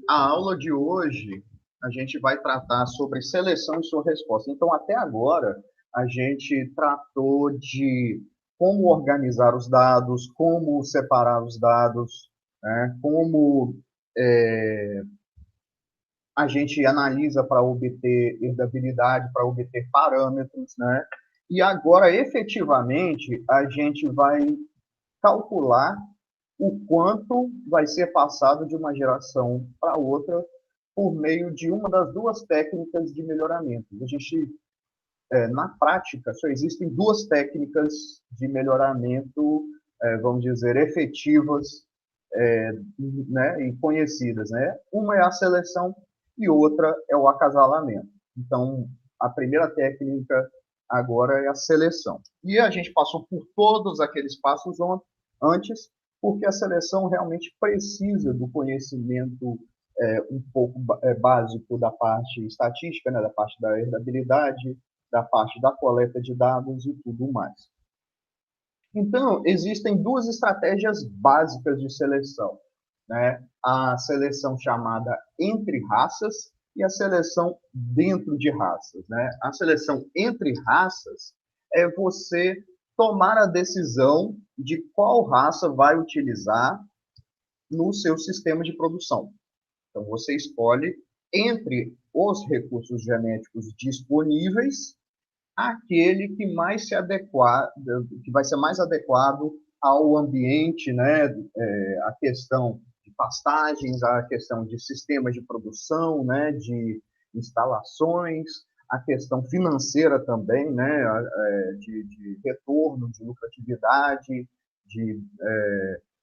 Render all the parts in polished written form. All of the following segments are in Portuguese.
A aula de hoje, a gente vai tratar sobre seleção e sua resposta. Então, até agora, a gente tratou de como organizar os dados, como separar os dados, né? Como a gente analisa para obter herdabilidade, para obter parâmetros, né? E agora, efetivamente, a gente vai calcular o quanto vai ser passado de uma geração para outra por meio de uma das duas técnicas de melhoramento. A gente, na prática, só existem duas técnicas de melhoramento, vamos dizer, efetivas, né, e conhecidas, né? Uma é a seleção e outra é o acasalamento. Então, a primeira técnica agora é a seleção. E a gente passou por todos aqueles passos antes, porque a seleção realmente precisa do conhecimento um pouco básico da parte estatística, né, da parte da herdabilidade, da parte da coleta de dados e tudo mais. Então, existem duas estratégias básicas de seleção, né? A seleção chamada entre raças e a seleção dentro de raças, né? A seleção entre raças é você tomar a decisão de qual raça vai utilizar no seu sistema de produção. Então, você escolhe entre os recursos genéticos disponíveis aquele que mais se adequar, que vai ser mais adequado ao ambiente, né? A questão de pastagens, a questão de sistemas de produção, né? De instalações, a questão financeira também, né? De retorno, de lucratividade, de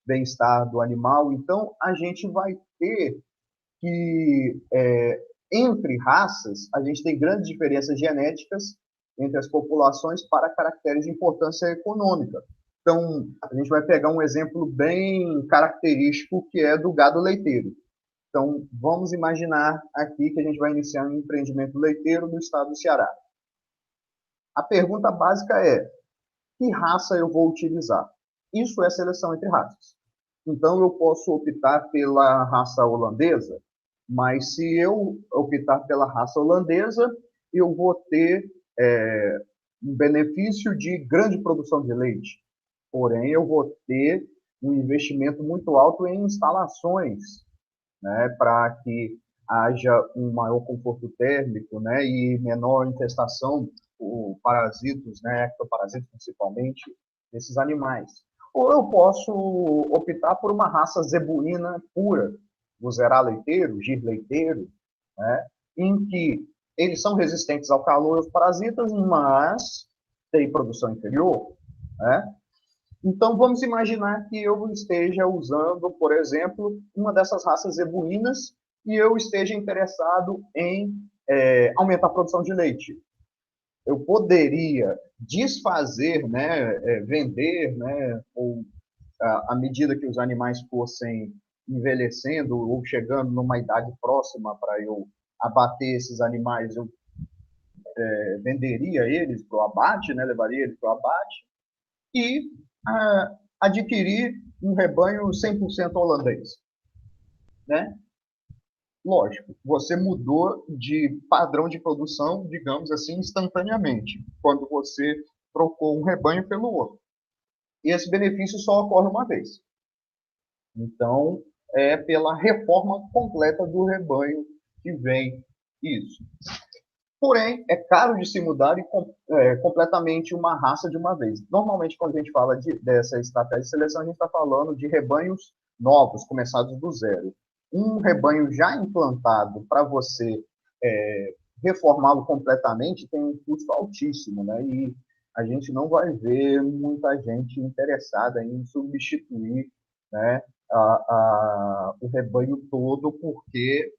bem-estar do animal. Então, a gente vai ter que, entre raças, a gente tem grandes diferenças genéticas entre as populações para caracteres de importância econômica. Então, a gente vai pegar um exemplo bem característico, que é do gado leiteiro. Então, vamos imaginar aqui que a gente vai iniciar um empreendimento leiteiro no estado do Ceará. A pergunta básica é: que raça eu vou utilizar? Isso é seleção entre raças. Então, eu posso optar pela raça holandesa, mas se eu optar pela raça holandesa, eu vou ter um benefício de grande produção de leite. Porém, eu vou ter um investimento muito alto em instalações, né, para que haja um maior conforto térmico, né, e menor infestação por parasitos, né, ectoparasitos principalmente, desses animais. Ou eu posso optar por uma raça zebuína pura, o zerá leiteiro, o gir leiteiro, né, em que eles são resistentes ao calor e aos parasitas, mas têm produção inferior, né? Então, vamos imaginar que eu esteja usando, por exemplo, uma dessas raças zebuínas e eu esteja interessado em aumentar a produção de leite. Eu poderia desfazer, né, vender, né, ou à medida que os animais fossem envelhecendo ou chegando numa idade próxima para eu abater esses animais, eu venderia eles para o abate, né, levaria eles para o abate, e adquirir um rebanho 100% holandês, né? Lógico, você mudou de padrão de produção, digamos assim, instantaneamente, quando você trocou um rebanho pelo outro. E esse benefício só ocorre uma vez. Então, é pela reforma completa do rebanho que vem isso. Porém, é caro de se mudar e completamente uma raça de uma vez. Normalmente, quando a gente fala dessa estratégia de seleção, a gente está falando de rebanhos novos, começados do zero. Um rebanho já implantado, para você reformá-lo completamente, tem um custo altíssimo, né? E a gente não vai ver muita gente interessada em substituir, né, o rebanho todo, porque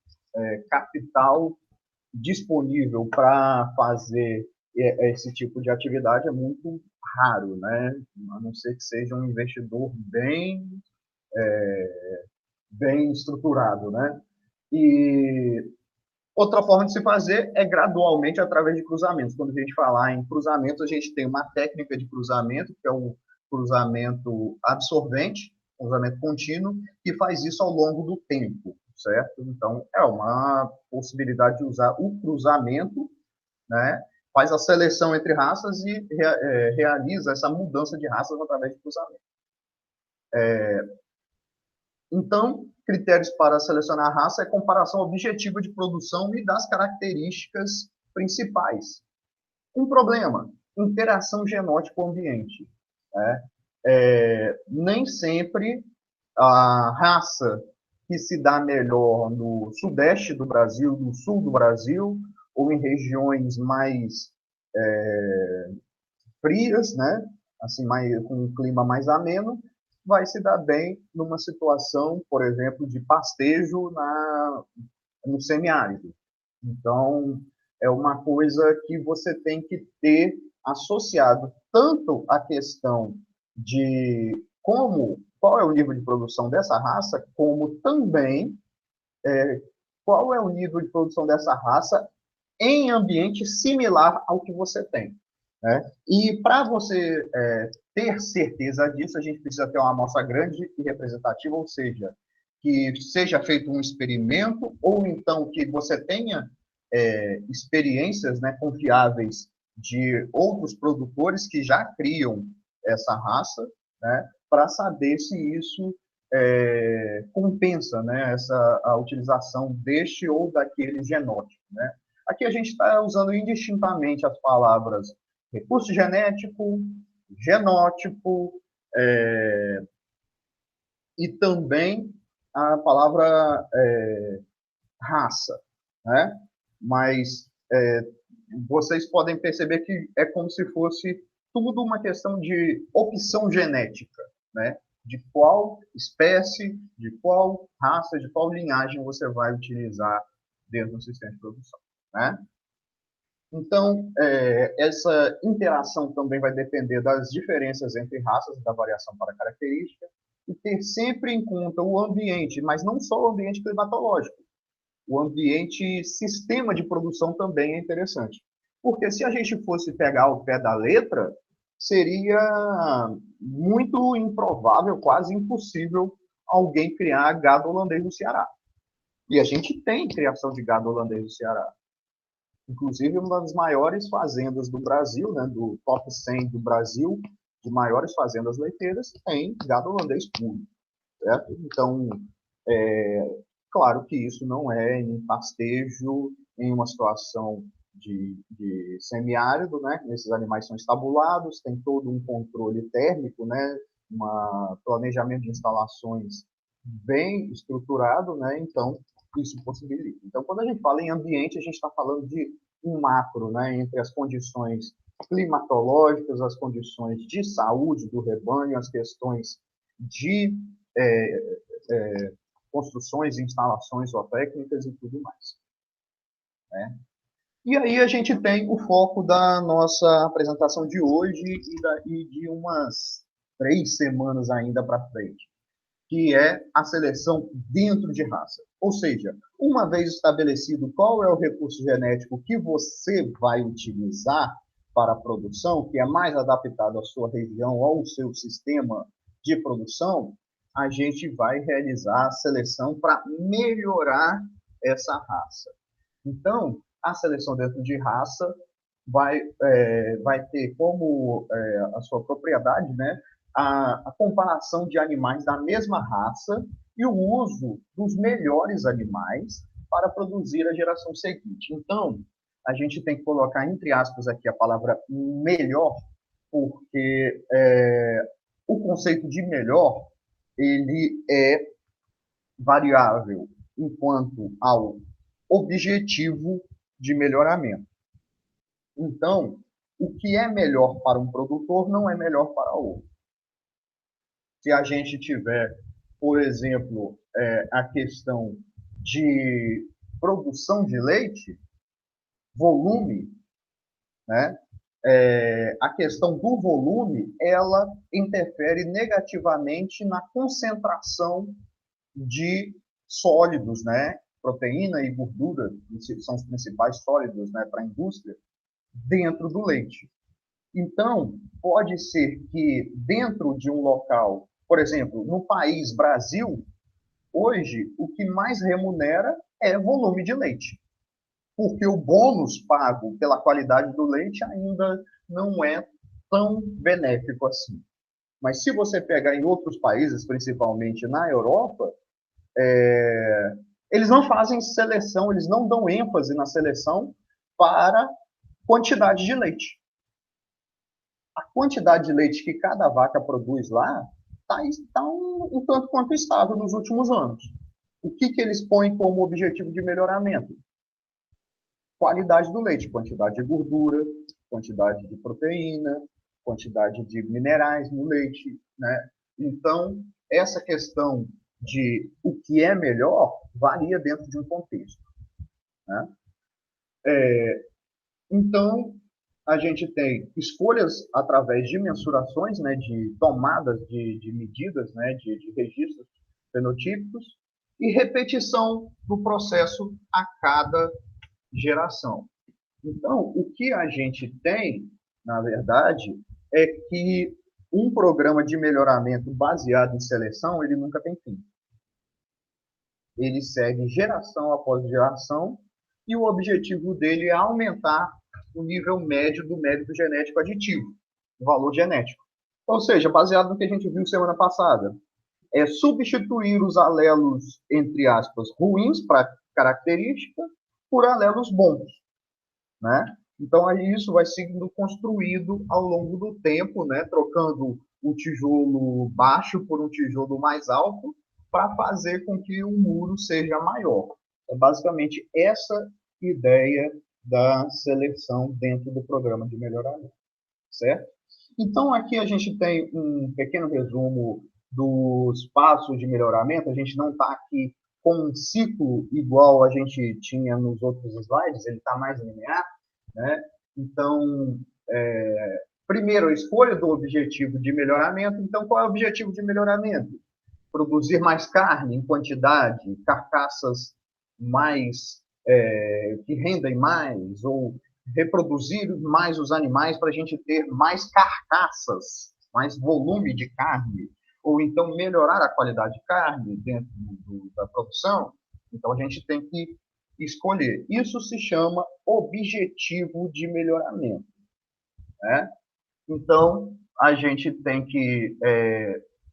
capital disponível para fazer esse tipo de atividade é muito raro, né? A não ser que seja um investidor bem estruturado, né? E outra forma de se fazer é gradualmente através de cruzamentos. Quando a gente falar em cruzamentos, a gente tem uma técnica de cruzamento, que é o cruzamento absorvente, cruzamento contínuo, que faz isso ao longo do tempo, certo? Então, é uma possibilidade de usar o cruzamento, né? Faz a seleção entre raças e realiza essa mudança de raças através de cruzamento. Então, critérios para selecionar a raça é comparação objetiva de produção e das características principais. Um problema, interação genótipo-ambiente. Né? Nem sempre a raça que se dá melhor no sudeste do Brasil, no sul do Brasil, ou em regiões mais frias, né? Assim, com um clima mais ameno, vai se dar bem numa situação, por exemplo, de pastejo no semiárido. Então, é uma coisa que você tem que ter associado tanto a questão de qual é o nível de produção dessa raça, como também qual é o nível de produção dessa raça em ambiente similar ao que você tem. Né? E para você ter certeza disso, a gente precisa ter uma amostra grande e representativa, ou seja, que seja feito um experimento, ou então que você tenha experiências, né, confiáveis de outros produtores que já criam essa raça, né, para saber se isso compensa, né, a utilização deste ou daquele genótipo. Né? Aqui a gente está usando indistintamente as palavras recurso genético, genótipo, e também a palavra raça, né? Mas vocês podem perceber que é como se fosse tudo uma questão de opção genética, né? De qual espécie, de qual raça, de qual linhagem você vai utilizar dentro do sistema de produção, né? Então, essa interação também vai depender das diferenças entre raças, da variação para característica, e ter sempre em conta o ambiente, mas não só o ambiente climatológico. O ambiente sistema de produção também é interessante. Porque se a gente fosse pegar ao pé da letra, seria muito improvável, quase impossível, alguém criar gado holandês no Ceará. E a gente tem criação de gado holandês no Ceará. Inclusive, uma das maiores fazendas do Brasil, né, do top 100 do Brasil, de maiores fazendas leiteiras, tem gado holandês puro. Certo? Então, claro que isso não é em pastejo, em uma situação de semiárido, né? Esses animais são estabulados, tem todo um controle térmico, né? Um planejamento de instalações bem estruturado, né? Então, isso possibilita. Então, quando a gente fala em ambiente, a gente está falando de um macro, né? Entre as condições climatológicas, as condições de saúde do rebanho, as questões de construções, instalações zootécnicas e tudo mais. Né? E aí a gente tem o foco da nossa apresentação de hoje e de umas 3 semanas ainda para frente, que é a seleção dentro de raça. Ou seja, uma vez estabelecido qual é o recurso genético que você vai utilizar para a produção, que é mais adaptado à sua região, ao seu sistema de produção, a gente vai realizar a seleção para melhorar essa raça. Então, a seleção dentro de raça vai ter como a sua propriedade, né, a comparação de animais da mesma raça e o uso dos melhores animais para produzir a geração seguinte. Então, a gente tem que colocar entre aspas aqui a palavra melhor, porque o conceito de melhor ele é variável enquanto ao objetivo de melhoramento. Então, o que é melhor para um produtor não é melhor para outro. Se a gente tiver, por exemplo, a questão de produção de leite, volume, né? A questão do volume, ela interfere negativamente na concentração de sólidos, né? Proteína e gordura são os principais sólidos, né, para a indústria, dentro do leite. Então, pode ser que dentro de um local Por exemplo, no país Brasil, hoje, o que mais remunera é volume de leite, porque o bônus pago pela qualidade do leite ainda não é tão benéfico assim. Mas se você pegar em outros países, principalmente na Europa, eles não fazem seleção, eles não dão ênfase na seleção para quantidade de leite. A quantidade de leite que cada vaca produz lá está um tanto quanto estável nos últimos anos. O que eles põem como objetivo de melhoramento? Qualidade do leite, quantidade de gordura, quantidade de proteína, quantidade de minerais no leite, né? Então, essa questão de o que é melhor varia dentro de um contexto, né? Então, a gente tem escolhas através de mensurações, né, de tomadas de medidas, né, de registros fenotípicos, e repetição do processo a cada geração. Então, o que a gente tem, na verdade, é que um programa de melhoramento baseado em seleção, ele nunca tem fim. Ele segue geração após geração e o objetivo dele é aumentar o nível médio do mérito genético aditivo, o valor genético. Ou seja, baseado no que a gente viu semana passada, é substituir os alelos, entre aspas, ruins para característica por alelos bons, né? Então, aí isso vai sendo construído ao longo do tempo, né? Trocando o tijolo baixo por um tijolo mais alto para fazer com que o muro seja maior. É basicamente essa ideia da seleção dentro do programa de melhoramento, certo? Então, aqui a gente tem um pequeno resumo dos passos de melhoramento. A gente não está aqui com um ciclo igual a gente tinha nos outros slides, ele está mais linear, né? Então, primeiro, a escolha do objetivo de melhoramento. Então, qual é o objetivo de melhoramento? Produzir mais carne em quantidade, carcaças mais que rendem mais, ou reproduzir mais os animais para a gente ter mais carcaças, mais volume de carne, ou então melhorar a qualidade de carne dentro da produção. Então, a gente tem que escolher. Isso se chama objetivo de melhoramento, né? Então, a gente tem que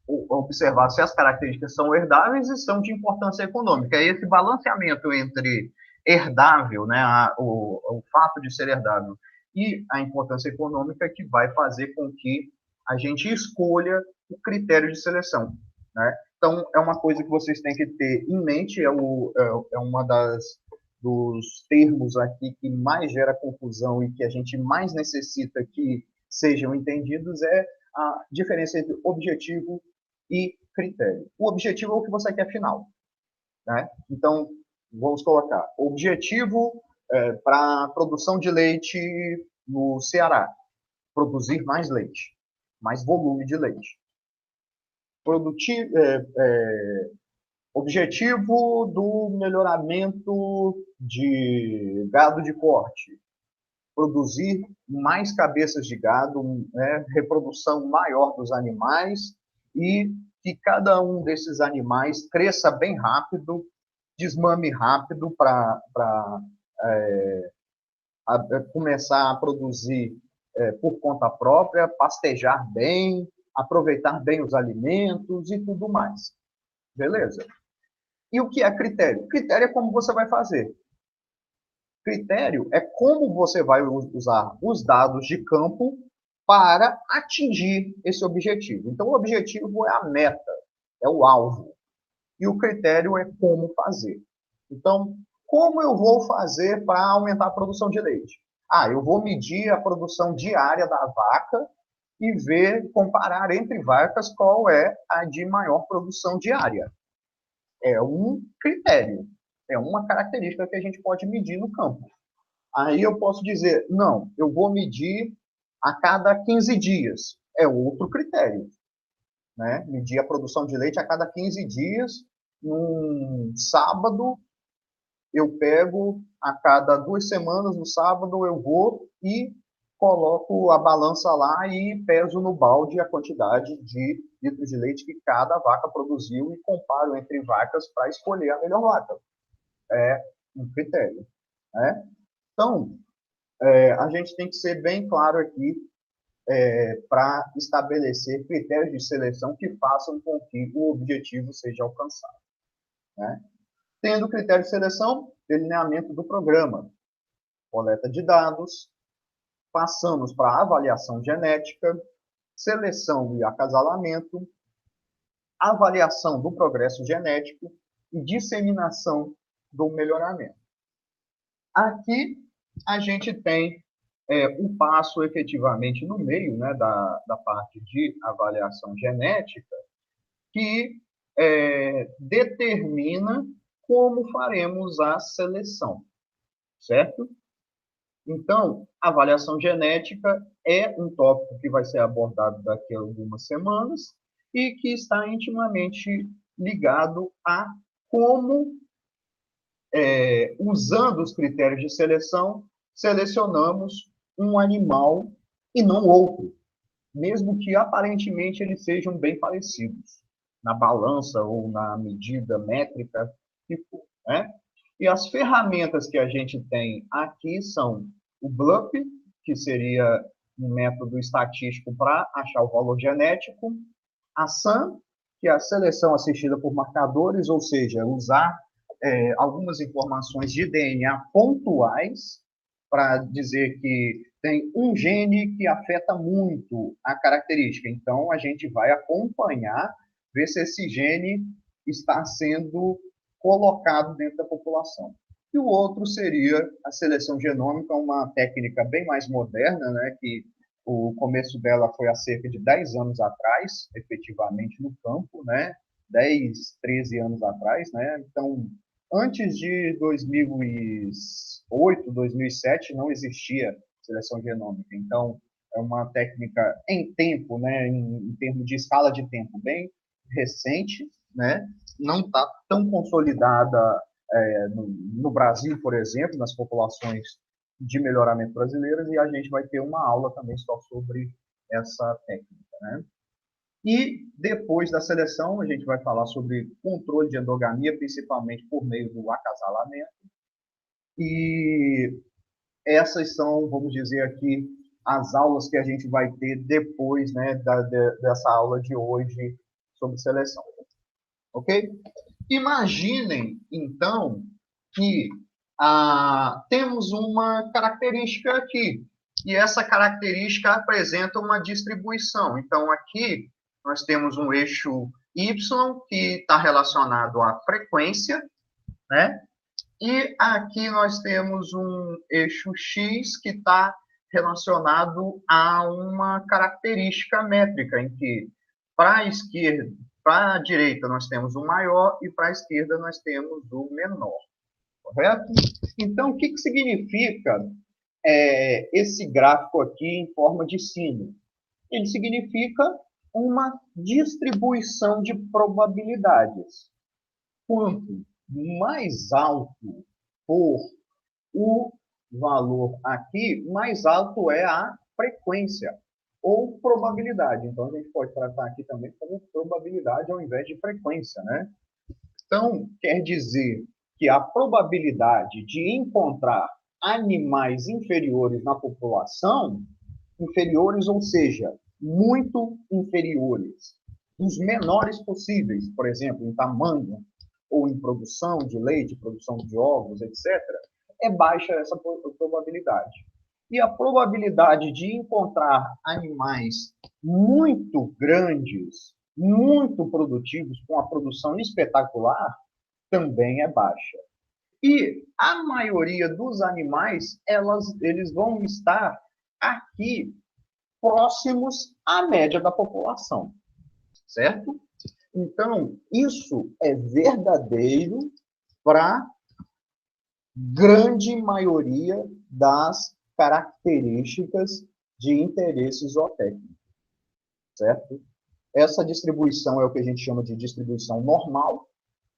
observar se as características são herdáveis e são de importância econômica. É esse balanceamento entre herdável, né, o fato de ser herdável, e a importância econômica que vai fazer com que a gente escolha o critério de seleção, né? Então, é uma coisa que vocês têm que ter em mente, é uma dos termos aqui que mais gera confusão e que a gente mais necessita que sejam entendidos é a diferença entre objetivo e critério. O objetivo é o que você quer final, né? Então, vamos colocar objetivo para a produção de leite no Ceará, produzir mais leite, mais volume de leite. Objetivo do melhoramento de gado de corte, produzir mais cabeças de gado, né, reprodução maior dos animais e que cada um desses animais cresça bem rápido, desmame rápido para começar a produzir por conta própria, pastejar bem, aproveitar bem os alimentos e tudo mais. Beleza? E o que é critério? Critério é como você vai fazer. Critério é como você vai usar os dados de campo para atingir esse objetivo. Então, o objetivo é a meta, é o alvo. E o critério é como fazer. Então, como eu vou fazer para aumentar a produção de leite? Eu vou medir a produção diária da vaca e ver, comparar entre vacas qual é a de maior produção diária. É um critério, é uma característica que a gente pode medir no campo. Aí eu posso dizer, não, eu vou medir a cada 15 dias. É outro critério, né? Medir a produção de leite a cada 15 dias. Num sábado, eu pego a cada 2 semanas, no sábado, eu vou e coloco a balança lá e peso no balde a quantidade de litros de leite que cada vaca produziu e comparo entre vacas para escolher a melhor vaca. É um critério, né? Então, a gente tem que ser bem claro aqui para estabelecer critérios de seleção que façam com que o objetivo seja alcançado, né? Tendo critério de seleção, delineamento do programa, coleta de dados, passamos para avaliação genética, seleção e acasalamento, avaliação do progresso genético e disseminação do melhoramento. Aqui a gente tem um passo efetivamente no meio, né, da parte de avaliação genética, que determina como faremos a seleção, certo? Então, avaliação genética é um tópico que vai ser abordado daqui a algumas semanas e que está intimamente ligado a como, usando os critérios de seleção, selecionamos um animal e não outro, mesmo que aparentemente eles sejam bem parecidos, na balança ou na medida métrica que for, né? E as ferramentas que a gente tem aqui são o BLUP, que seria um método estatístico para achar o valor genético, a SAM, que é a seleção assistida por marcadores, ou seja, usar algumas informações de DNA pontuais para dizer que tem um gene que afeta muito a característica. Então, a gente vai acompanhar, ver se esse gene está sendo colocado dentro da população. E o outro seria a seleção genômica, uma técnica bem mais moderna, né, que o começo dela foi há cerca de 10 anos atrás, efetivamente no campo, né, 10, 13 anos atrás, né, então, antes de 2008, 2007, não existia seleção genômica, então, é uma técnica em tempo, né, em termos de escala de tempo, bem recente, né, não está tão consolidada no Brasil, por exemplo, nas populações de melhoramento brasileiras, e a gente vai ter uma aula também só sobre essa técnica, né? E depois da seleção, a gente vai falar sobre controle de endogamia, principalmente por meio do acasalamento. E essas são, vamos dizer aqui, as aulas que a gente vai ter depois, né, dessa aula de hoje sobre seleção. Ok? Imaginem, então, que temos uma característica aqui, e essa característica apresenta uma distribuição. Então, aqui nós temos um eixo Y, que está relacionado à frequência, né? E aqui nós temos um eixo X, que está relacionado a uma característica métrica, em que para a esquerda, para a direita nós temos o maior e para a esquerda nós temos o menor, correto? Então, o que significa esse gráfico aqui em forma de sino? Ele significa uma distribuição de probabilidades. Quanto mais alto for o valor aqui, mais alto é a frequência ou probabilidade. Então, a gente pode tratar aqui também como probabilidade ao invés de frequência, né? Então, quer dizer que a probabilidade de encontrar animais inferiores na população, inferiores, ou seja, muito inferiores, dos menores possíveis, por exemplo, em tamanho ou em produção de leite, produção de ovos, etc., é baixa essa probabilidade. E a probabilidade de encontrar animais muito grandes, muito produtivos, com a produção espetacular, também é baixa. E a maioria dos animais, eles vão estar aqui próximos à média da população, certo? Então, isso é verdadeiro para a grande maioria das características de interesse zootécnico, certo? Essa distribuição é o que a gente chama de distribuição normal,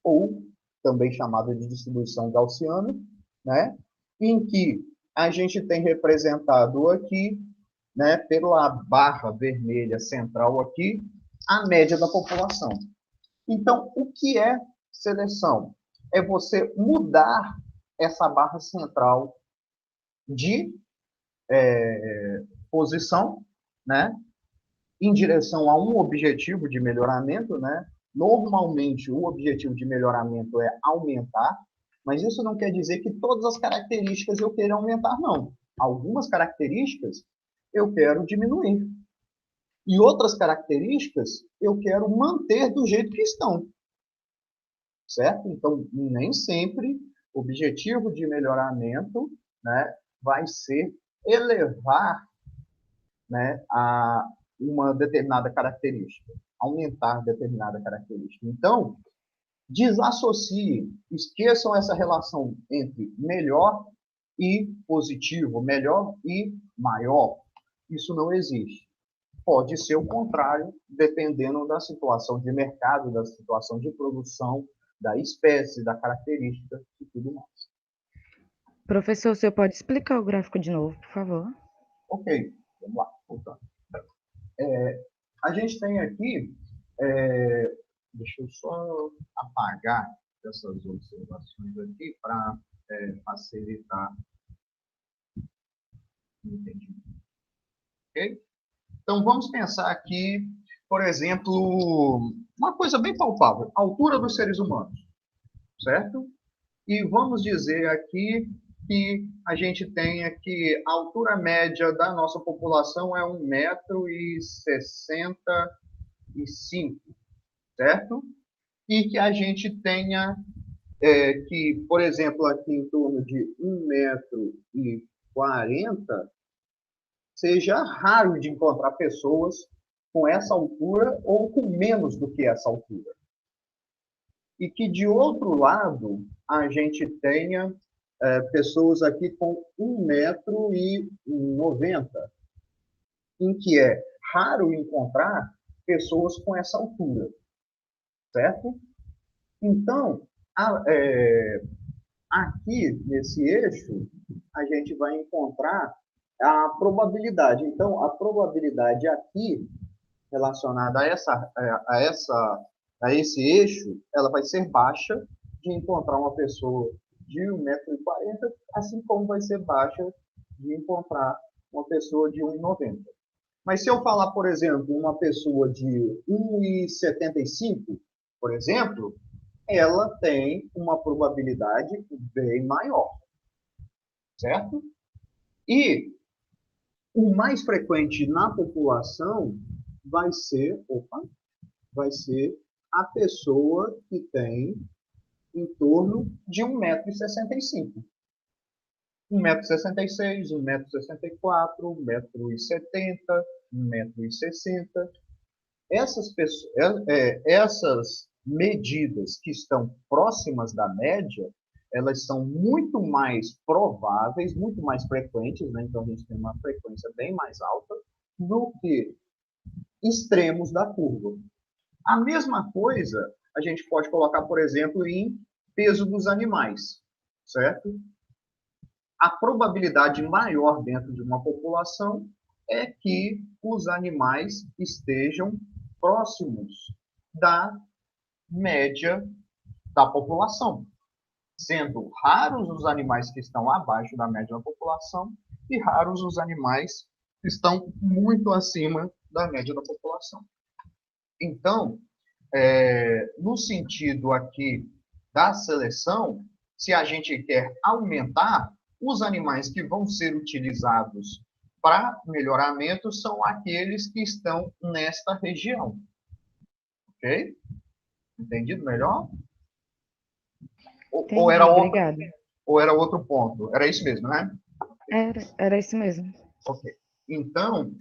ou também chamada de distribuição gaussiana, né? Em que a gente tem representado aqui né, pela barra vermelha central aqui, a média da população. Então, o que é seleção? É você mudar essa barra central de posição, né, em direção a um objetivo de melhoramento, né? Normalmente, o objetivo de melhoramento é aumentar, mas isso não quer dizer que todas as características eu queira aumentar, não. Algumas características eu quero diminuir. E outras características eu quero manter do jeito que estão. Certo? Então, nem sempre o objetivo de melhoramento, né, vai ser elevar, né, a uma determinada característica, aumentar determinada característica. Então, desassociem, esqueçam essa relação entre melhor e positivo, melhor e maior. Isso não existe. Pode ser o contrário, dependendo da situação de mercado, da situação de produção, da espécie, da característica e tudo mais. Professor, o senhor pode explicar o gráfico de novo, por favor? Ok, vamos lá, voltando. A gente tem aqui, deixa eu só apagar essas observações aqui para facilitar o entendimento. Ok? Então, vamos pensar aqui, por exemplo, uma coisa bem palpável, a altura dos seres humanos, certo? E vamos dizer aqui que a gente tenha que a altura média da nossa população é 1,65 m, certo? E que a gente tenha que, por exemplo, aqui em torno de 1,40 m, seja raro de encontrar pessoas com essa altura ou com menos do que essa altura. E que, de outro lado, a gente tenha pessoas aqui com 1,90 m, em que é raro encontrar pessoas com essa altura, certo? Então, aqui nesse eixo, a gente vai encontrar a probabilidade. Então, a probabilidade aqui relacionada a esse eixo, ela vai ser baixa de encontrar uma pessoa de 1,40 m, assim como vai ser baixa de encontrar uma pessoa de 1,90 m. Mas se eu falar, por exemplo, uma pessoa de 1,75 m, por exemplo, ela tem uma probabilidade bem maior, certo? E o mais frequente na população vai ser a pessoa que tem em torno de 1,65 m. 1,66 m, 1,64 m, 1,70 m, 1,60 m. Essas medidas que estão próximas da média, elas são muito mais prováveis, muito mais frequentes, né? Então a gente tem uma frequência bem mais alta do que extremos da curva. A mesma coisa a gente pode colocar, por exemplo, em peso dos animais, certo? A probabilidade maior dentro de uma população é que os animais estejam próximos da média da população, sendo raros os animais que estão abaixo da média da população e raros os animais que estão muito acima da média da população. Então, no sentido aqui da seleção, se a gente quer aumentar, os animais que vão ser utilizados para melhoramento são aqueles que estão nesta região. Ok? Entendido melhor? Entendi, obrigada. Ou era outro ponto? Era isso mesmo, né? Era isso mesmo. Ok. Então,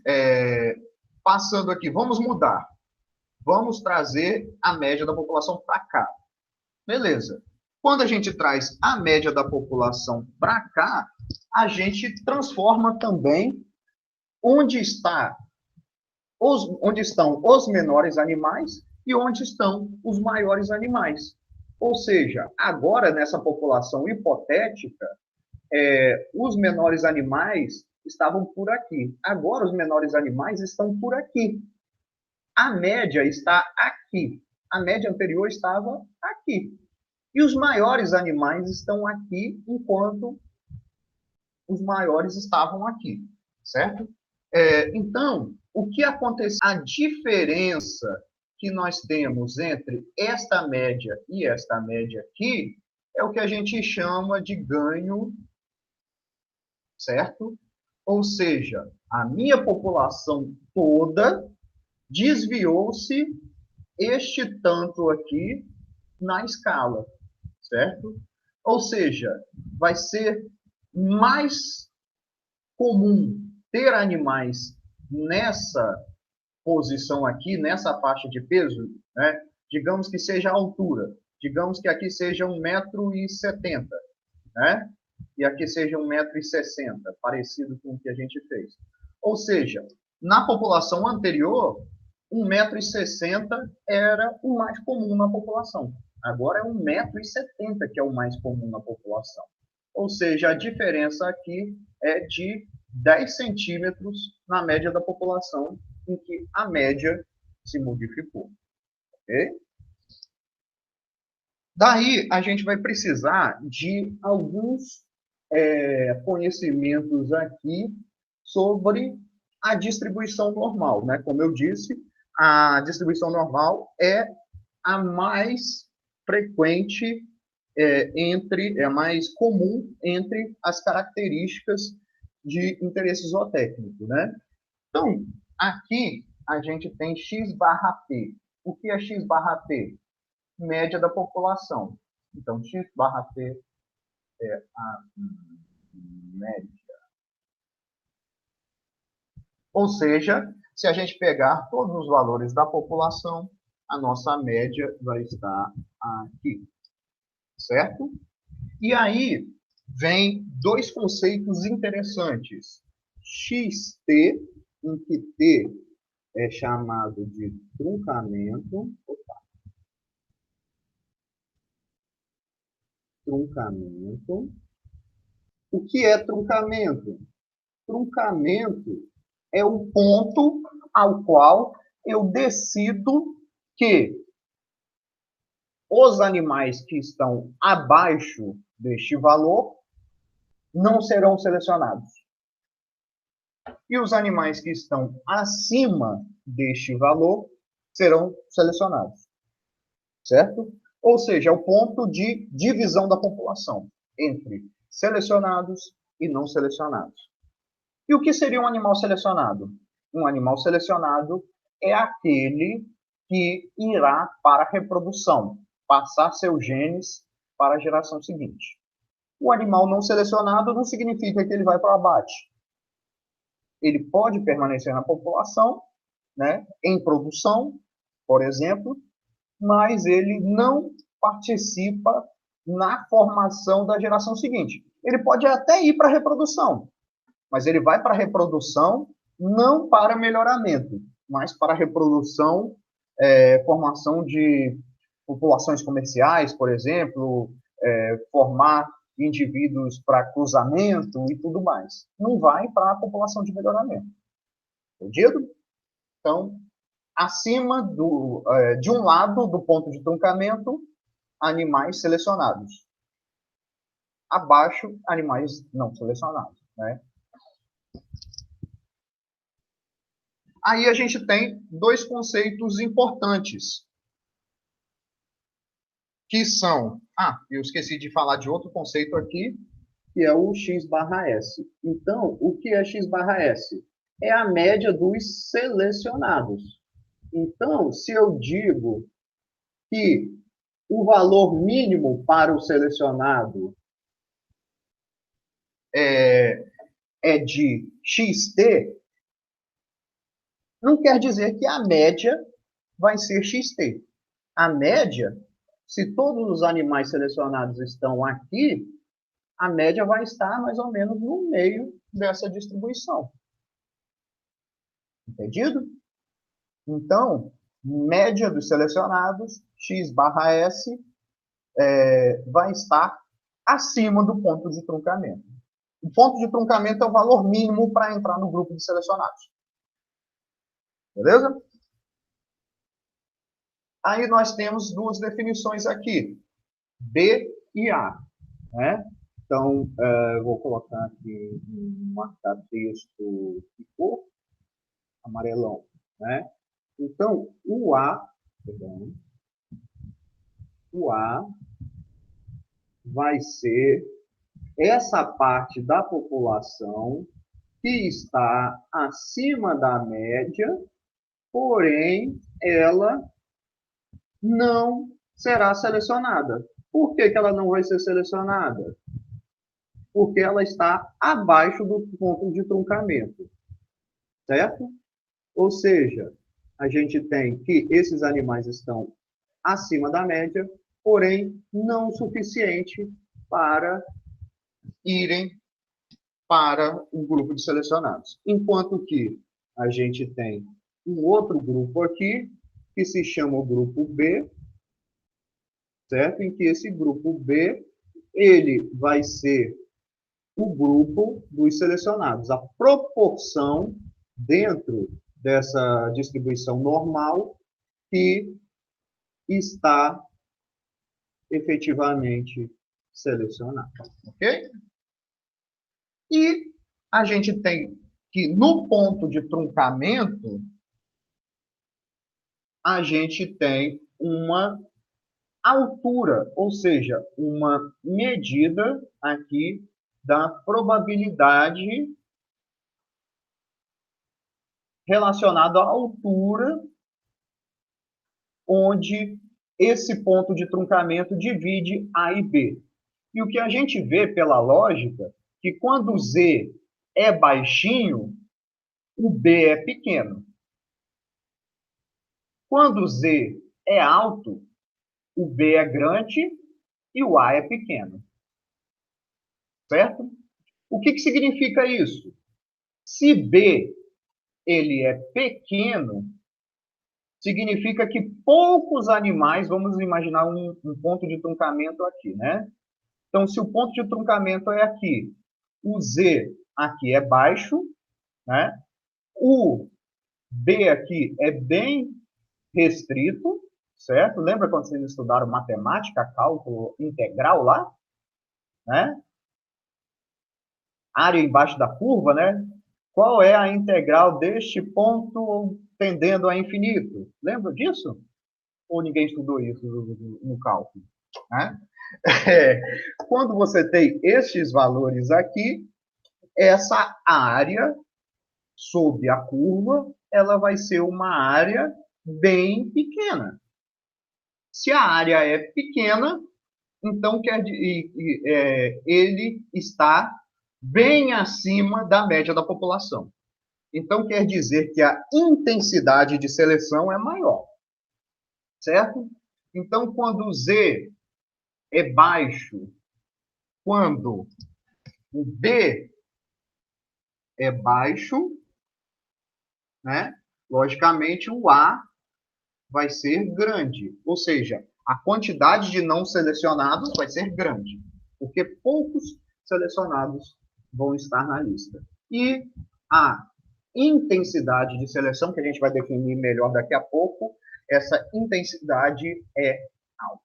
passando aqui, vamos mudar. Vamos trazer a média da população para cá. Beleza. Quando a gente traz a média da população para cá, a gente transforma também onde estão os menores animais e onde estão os maiores animais. Ou seja, agora nessa população hipotética, os menores animais estavam por aqui. Agora os menores animais estão por aqui. A média está aqui. A média anterior estava aqui. E os maiores animais estão aqui, enquanto os maiores estavam aqui, certo? Então, o que aconteceu? A diferença que nós temos entre esta média e esta média aqui é o que a gente chama de ganho, certo? Ou seja, a minha população toda desviou-se este tanto aqui na escala, certo? Ou seja, vai ser mais comum ter animais nessa posição aqui, nessa faixa de peso, né? Digamos que seja a altura, digamos que aqui seja 1,70 m, né? E aqui seja 1,60 m, parecido com o que a gente fez. Ou seja, na população anterior, 1,60 m era o mais comum na população. Agora é 1,70 m que é o mais comum na população. Ou seja, a diferença aqui é de 10 centímetros na média da população, em que a média se modificou. Okay? Daí, a gente vai precisar de alguns conhecimentos aqui sobre a distribuição normal, né? Como eu disse, a distribuição normal é a mais frequente é mais comum entre as características de interesse zootécnico, né? Então, aqui a gente tem x barra p. O que é x barra p? Média da população. Então, x barra p é a média. Ou seja, se a gente pegar todos os valores da população, a nossa média vai estar aqui. Certo? E aí vem dois conceitos interessantes. XT, em que T é chamado de truncamento. Truncamento. O que é truncamento? Truncamento é o ponto ao qual eu decido que os animais que estão abaixo deste valor não serão selecionados. E os animais que estão acima deste valor serão selecionados. Certo? Ou seja, é o ponto de divisão da população entre selecionados e não selecionados. E o que seria um animal selecionado? Um animal selecionado é aquele que irá para a reprodução, passar seus genes para a geração seguinte. O animal não selecionado não significa que ele vai para o abate. Ele pode permanecer na população, né, em produção, por exemplo, mas ele não participa na formação da geração seguinte. Ele pode até ir para a reprodução, mas ele vai para a reprodução não para melhoramento, mas para a reprodução, formação de populações comerciais, por exemplo, formar indivíduos para cruzamento e tudo mais. Não vai para a população de melhoramento. Entendido? Então, acima de um lado do ponto de truncamento, animais selecionados. Abaixo, animais não selecionados, né? Aí a gente tem dois conceitos importantes, que são... eu esqueci de falar de outro conceito aqui, que é o x barra S. Então, o que é x barra S? É a média dos selecionados. Então, se eu digo que o valor mínimo para o selecionado é de xt, não quer dizer que a média vai ser xt. A média, se todos os animais selecionados estão aqui, a média vai estar mais ou menos no meio dessa distribuição. Entendido? Então, média dos selecionados, x barra S, vai estar acima do ponto de truncamento. O ponto de truncamento é o valor mínimo para entrar no grupo de selecionados. Beleza? Aí nós temos duas definições aqui, B e A. Né? Então, eu vou colocar aqui um marca-texto de cor, amarelão. Né? Então, o A vai ser essa parte da população que está acima da média, porém, ela não será selecionada. Por que ela não vai ser selecionada? Porque ela está abaixo do ponto de truncamento, certo? Ou seja, a gente tem que esses animais estão acima da média, porém não o suficiente para irem para o grupo de selecionados. Enquanto que a gente tem um outro grupo aqui, que se chama o grupo B, certo? Em que esse grupo B, ele vai ser o grupo dos selecionados. A proporção dentro dessa distribuição normal que está efetivamente selecionada. Ok? E a gente tem que, no ponto de truncamento, a gente tem uma altura, ou seja, uma medida aqui da probabilidade relacionada à altura onde esse ponto de truncamento divide A e B. E o que a gente vê pela lógica, que quando o Z é baixinho, o B é pequeno. Quando o Z é alto, o B é grande e o A é pequeno. Certo? O que significa isso? Se B ele é pequeno, significa que poucos animais, vamos imaginar um ponto de truncamento aqui, né? Então, se o ponto de truncamento é aqui, o Z aqui é baixo, né? O B aqui é bem restrito, certo? Lembra quando vocês estudaram matemática, cálculo integral lá? Né? Área embaixo da curva, né? Qual é a integral deste ponto tendendo a infinito? Lembra disso? Ou ninguém estudou isso no cálculo? Né? Quando você tem estes valores aqui, essa área sob a curva, ela vai ser uma área bem pequena. Se a área é pequena, então ele está bem acima da média da população. Então quer dizer que a intensidade de seleção é maior, certo? Então quando o Z é baixo, quando o B é baixo, né? Logicamente o A vai ser grande, ou seja, a quantidade de não selecionados vai ser grande, porque poucos selecionados vão estar na lista. E a intensidade de seleção, que a gente vai definir melhor daqui a pouco, essa intensidade é alta,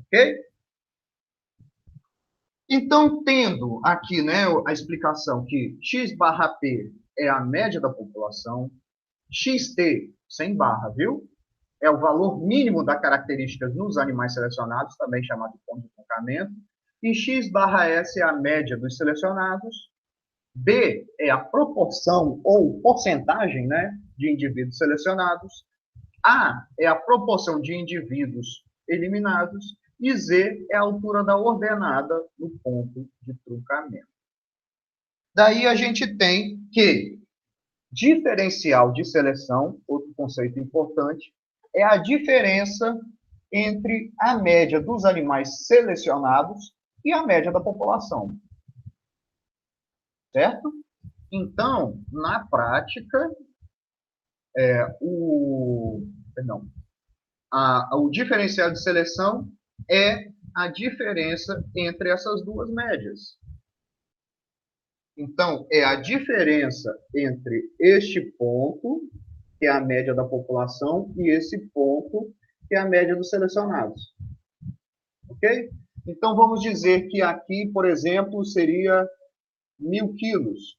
ok? Então, tendo aqui, né, a explicação que x barra p é a média da população, xt, sem barra, viu? É o valor mínimo da característica nos animais selecionados, também chamado de ponto de truncamento, e x barra s é a média dos selecionados, B é a proporção ou porcentagem, né, de indivíduos selecionados, A é a proporção de indivíduos eliminados e Z é a altura da ordenada no ponto de truncamento. Daí a gente tem que diferencial de seleção, outro conceito importante, é a diferença entre a média dos animais selecionados e a média da população. Certo? Então, na prática, o diferencial de seleção é a diferença entre essas duas médias. Então, é a diferença entre este ponto, que é a média da população, e esse ponto, que é a média dos selecionados. Ok? Então, vamos dizer que aqui, por exemplo, seria 1.000 quilos.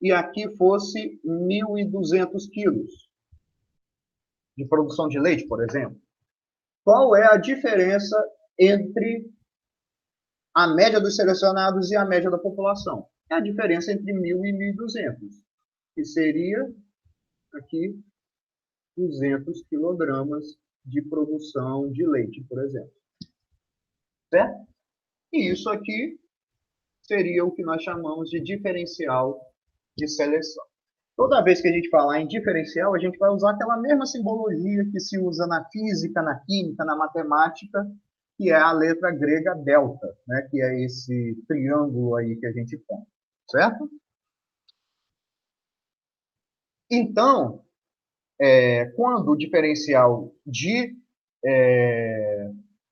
E aqui fosse 1.200 quilos de produção de leite, por exemplo. Qual é a diferença entre a média dos selecionados e a média da população? É a diferença entre 1.000 e 1.200, que seria aqui 200 quilogramas de produção de leite, por exemplo. Certo? E isso aqui seria o que nós chamamos de diferencial de seleção. Toda vez que a gente falar em diferencial, a gente vai usar aquela mesma simbologia que se usa na física, na química, na matemática, que é a letra grega delta, né? Que é esse triângulo aí que a gente põe, certo? Então, quando o diferencial de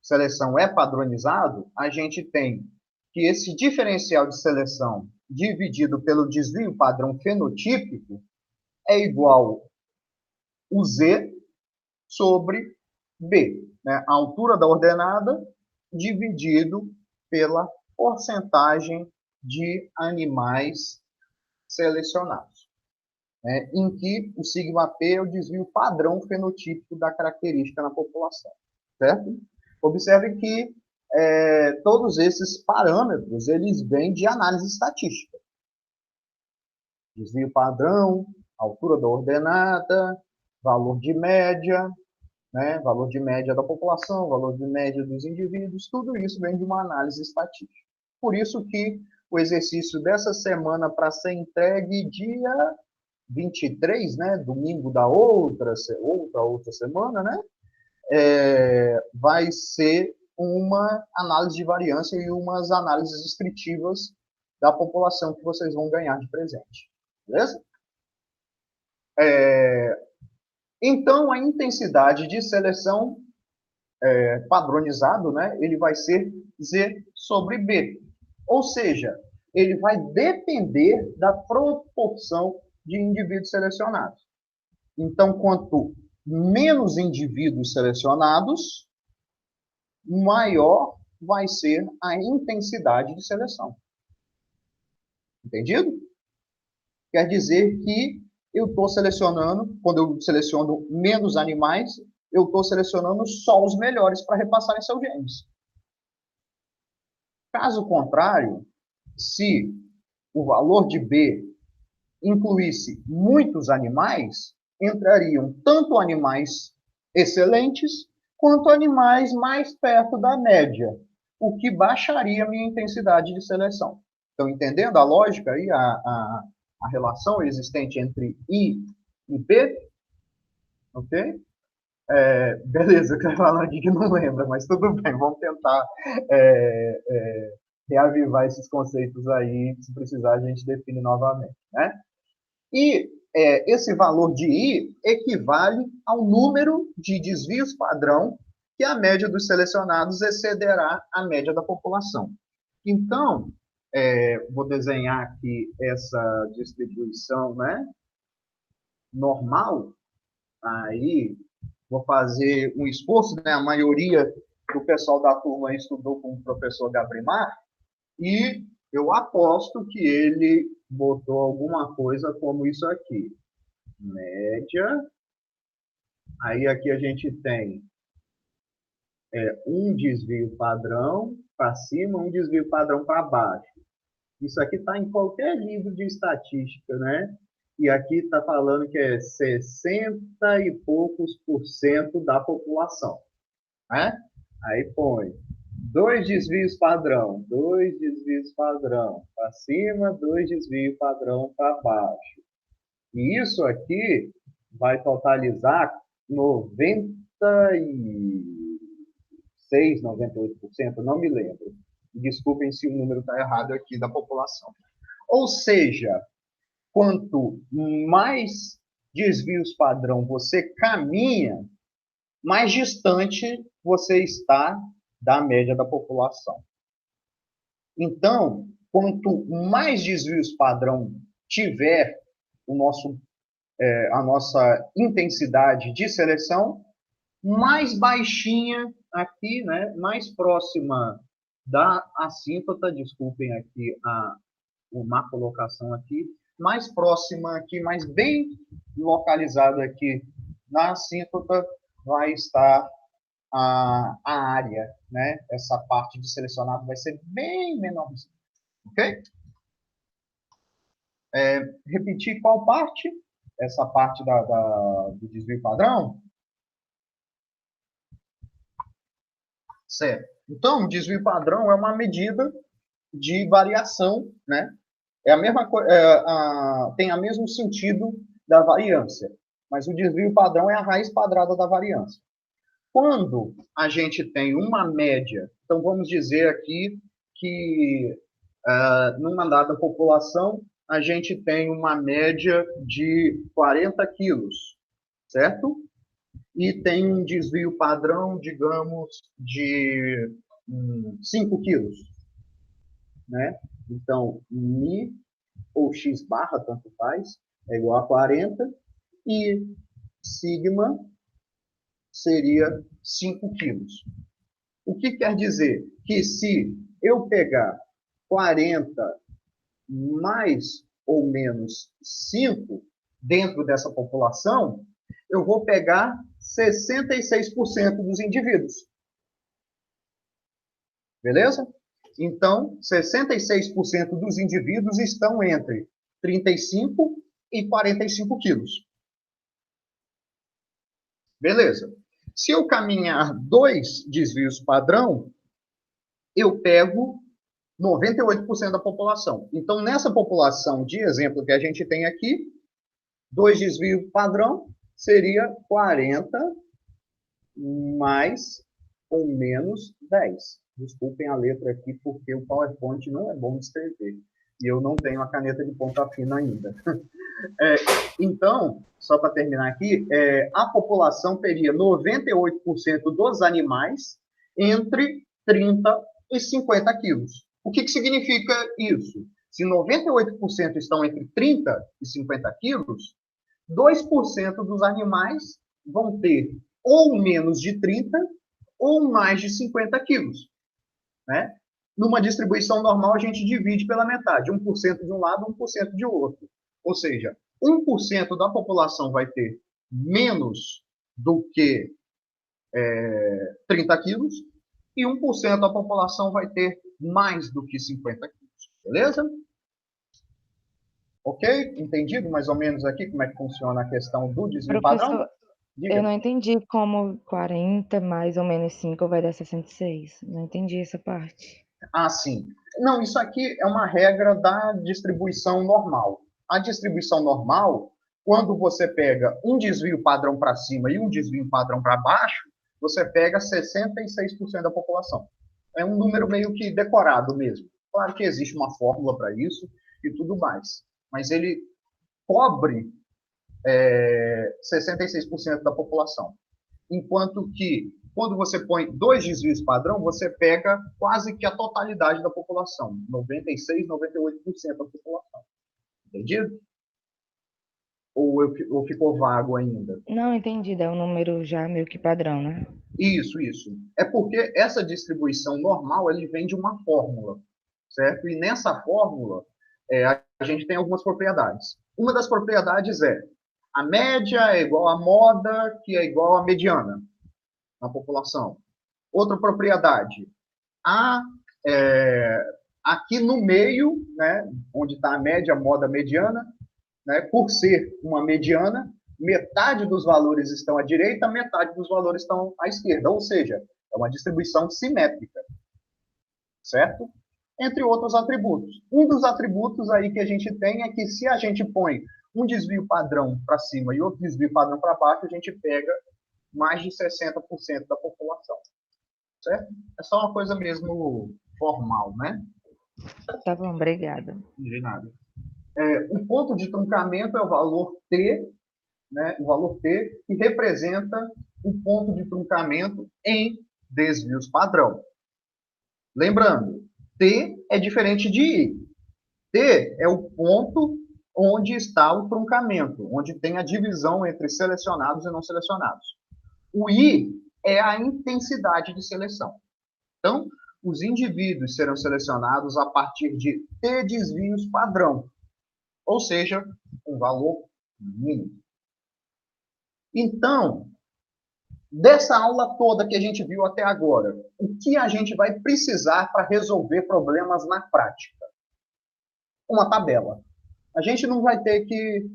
seleção é padronizado, a gente tem que esse diferencial de seleção dividido pelo desvio padrão fenotípico é igual o Z sobre B, né? A altura da ordenada dividido pela porcentagem de animais selecionados, né? Em que o sigma P é o desvio padrão fenotípico da característica na população, certo? Observe que todos esses parâmetros eles vêm de análise estatística. Desvio padrão, altura da ordenada, valor de média, né? Valor de média da população, valor de média dos indivíduos, tudo isso vem de uma análise estatística. Por isso que o exercício dessa semana para ser entregue dia 23, né? Domingo da outra semana, né? Vai ser uma análise de variância e umas análises descritivas da população que vocês vão ganhar de presente. Beleza? Então, a intensidade de seleção padronizado, né, ele vai ser Z sobre B. Ou seja, ele vai depender da proporção de indivíduos selecionados. Então, quanto menos indivíduos selecionados, maior vai ser a intensidade de seleção. Entendido? Quer dizer que eu estou selecionando, quando eu seleciono menos animais, eu estou selecionando só os melhores para repassarem seus genes. Caso contrário, se o valor de B incluísse muitos animais, entrariam tanto animais excelentes quanto animais mais perto da média, o que baixaria a minha intensidade de seleção. Estão entendendo a lógica aí, a relação existente entre I e B? Ok? Beleza, que eu falando aqui que não lembra, mas tudo bem, vamos tentar reavivar esses conceitos aí, se precisar a gente define novamente, né? E esse valor de I equivale ao número de desvios padrão que a média dos selecionados excederá a média da população. Então, vou desenhar aqui essa distribuição, né, normal, aí vou fazer um esforço, né, a maioria do pessoal da turma estudou com o professor Gabrimar, e eu aposto que ele botou alguma coisa como isso aqui. Média. Aí aqui a gente tem um desvio padrão para cima, um desvio padrão para baixo. Isso aqui está em qualquer livro de estatística, né? E aqui está falando que é 60 e poucos % da população, né? Aí põe dois desvios padrão para cima, dois desvios padrão para baixo. E isso aqui vai totalizar 96, 98%, não me lembro. Desculpem se o número está errado aqui da população. Ou seja, quanto mais desvios padrão você caminha, mais distante você está da média da população. Então, quanto mais desvios padrão tiver a nossa intensidade de seleção, mais baixinha aqui, né, mais próxima da assíntota, desculpem aqui uma colocação aqui, mais próxima aqui, mais bem localizada aqui na assíntota, vai estar a área, né? Essa parte de selecionado vai ser bem menorzinha, ok? Repetir qual parte? Essa parte do desvio padrão? Certo. Então, o desvio padrão é uma medida de variação, né? É a mesma tem o mesmo sentido da variância, mas o desvio padrão é a raiz quadrada da variância. Quando a gente tem uma média, então vamos dizer aqui que numa dada população a gente tem uma média de 40 quilos, certo? E tem um desvio padrão, digamos, de 5 quilos, né? Então, mi ou x barra, tanto faz, é igual a 40, e sigma seria 5 quilos. O que quer dizer? Que se eu pegar 40 mais ou menos 5 dentro dessa população, eu vou pegar 66% dos indivíduos. Beleza? Então, 66% dos indivíduos estão entre 35 e 45 quilos. Beleza. Se eu caminhar 2 desvios padrão, eu pego 98% da população. Então, nessa população de exemplo que a gente tem aqui, 2 desvios padrão seria 40 mais ou menos 10. Desculpem a letra aqui, porque o PowerPoint não é bom de escrever. E eu não tenho a caneta de ponta fina ainda. Então, só para terminar aqui, a população teria 98% dos animais entre 30 e 50 quilos. O que significa isso? Se 98% estão entre 30 e 50 quilos, 2% dos animais vão ter ou menos de 30 ou mais de 50 quilos. Né? Numa distribuição normal, a gente divide pela metade, 1% de um lado, 1% de outro. Ou seja, 1% da população vai ter menos do que 30 quilos e 1% da população vai ter mais do que 50 quilos. Beleza? Ok? Entendido mais ou menos aqui como é que funciona a questão do desvio padrão? Eu não entendi como 40 mais ou menos 5 vai dar 66. Não entendi essa parte. Ah, sim. Não, isso aqui é uma regra da distribuição normal. A distribuição normal, quando você pega um desvio padrão para cima e um desvio padrão para baixo, você pega 66% da população. É um número meio que decorado mesmo. Claro que existe uma fórmula para isso e tudo mais. Mas ele cobre 66% da população. Enquanto que, quando você põe 2 desvios padrão, você pega quase que a totalidade da população. 96%, 98% da população. Entendido? Ou ficou vago ainda? Não, entendi. Dá um número já meio que padrão, né? Isso. É porque essa distribuição normal, ele vem de uma fórmula, certo? E nessa fórmula, a gente tem algumas propriedades. Uma das propriedades é a média é igual à moda, que é igual à mediana na população. Outra propriedade, aqui no meio, né, onde está a média, a moda, a mediana, né, por ser uma mediana, metade dos valores estão à direita, metade dos valores estão à esquerda, ou seja, é uma distribuição simétrica, certo? Entre outros atributos. Um dos atributos aí que a gente tem é que se a gente põe um desvio padrão para cima e outro desvio padrão para baixo, a gente pega mais de 60% da população. Certo? É só uma coisa mesmo formal, né? Tá bom, obrigada. De nada. O ponto de truncamento é o valor T, né? O valor T que representa o ponto de truncamento em desvios padrão. Lembrando, T é diferente de I. T é o ponto onde está o truncamento, onde tem a divisão entre selecionados e não selecionados. O I é a intensidade de seleção. Então, os indivíduos serão selecionados a partir de T desvios padrão, ou seja, um valor mínimo. Então, dessa aula toda que a gente viu até agora, o que a gente vai precisar para resolver problemas na prática? Uma tabela. A gente não vai ter que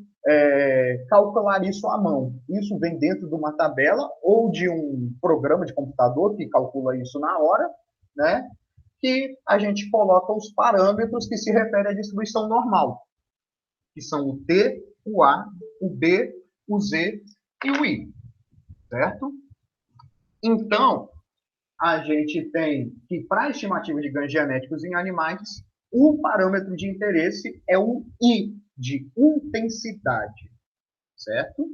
calcular isso à mão. Isso vem dentro de uma tabela ou de um programa de computador que calcula isso na hora, né? Que a gente coloca os parâmetros que se referem à distribuição normal, que são o T, o A, o B, o Z e o I, certo? Então, a gente tem que, para a estimativa de ganhos genéticos em animais, o parâmetro de interesse é o I, de intensidade, certo?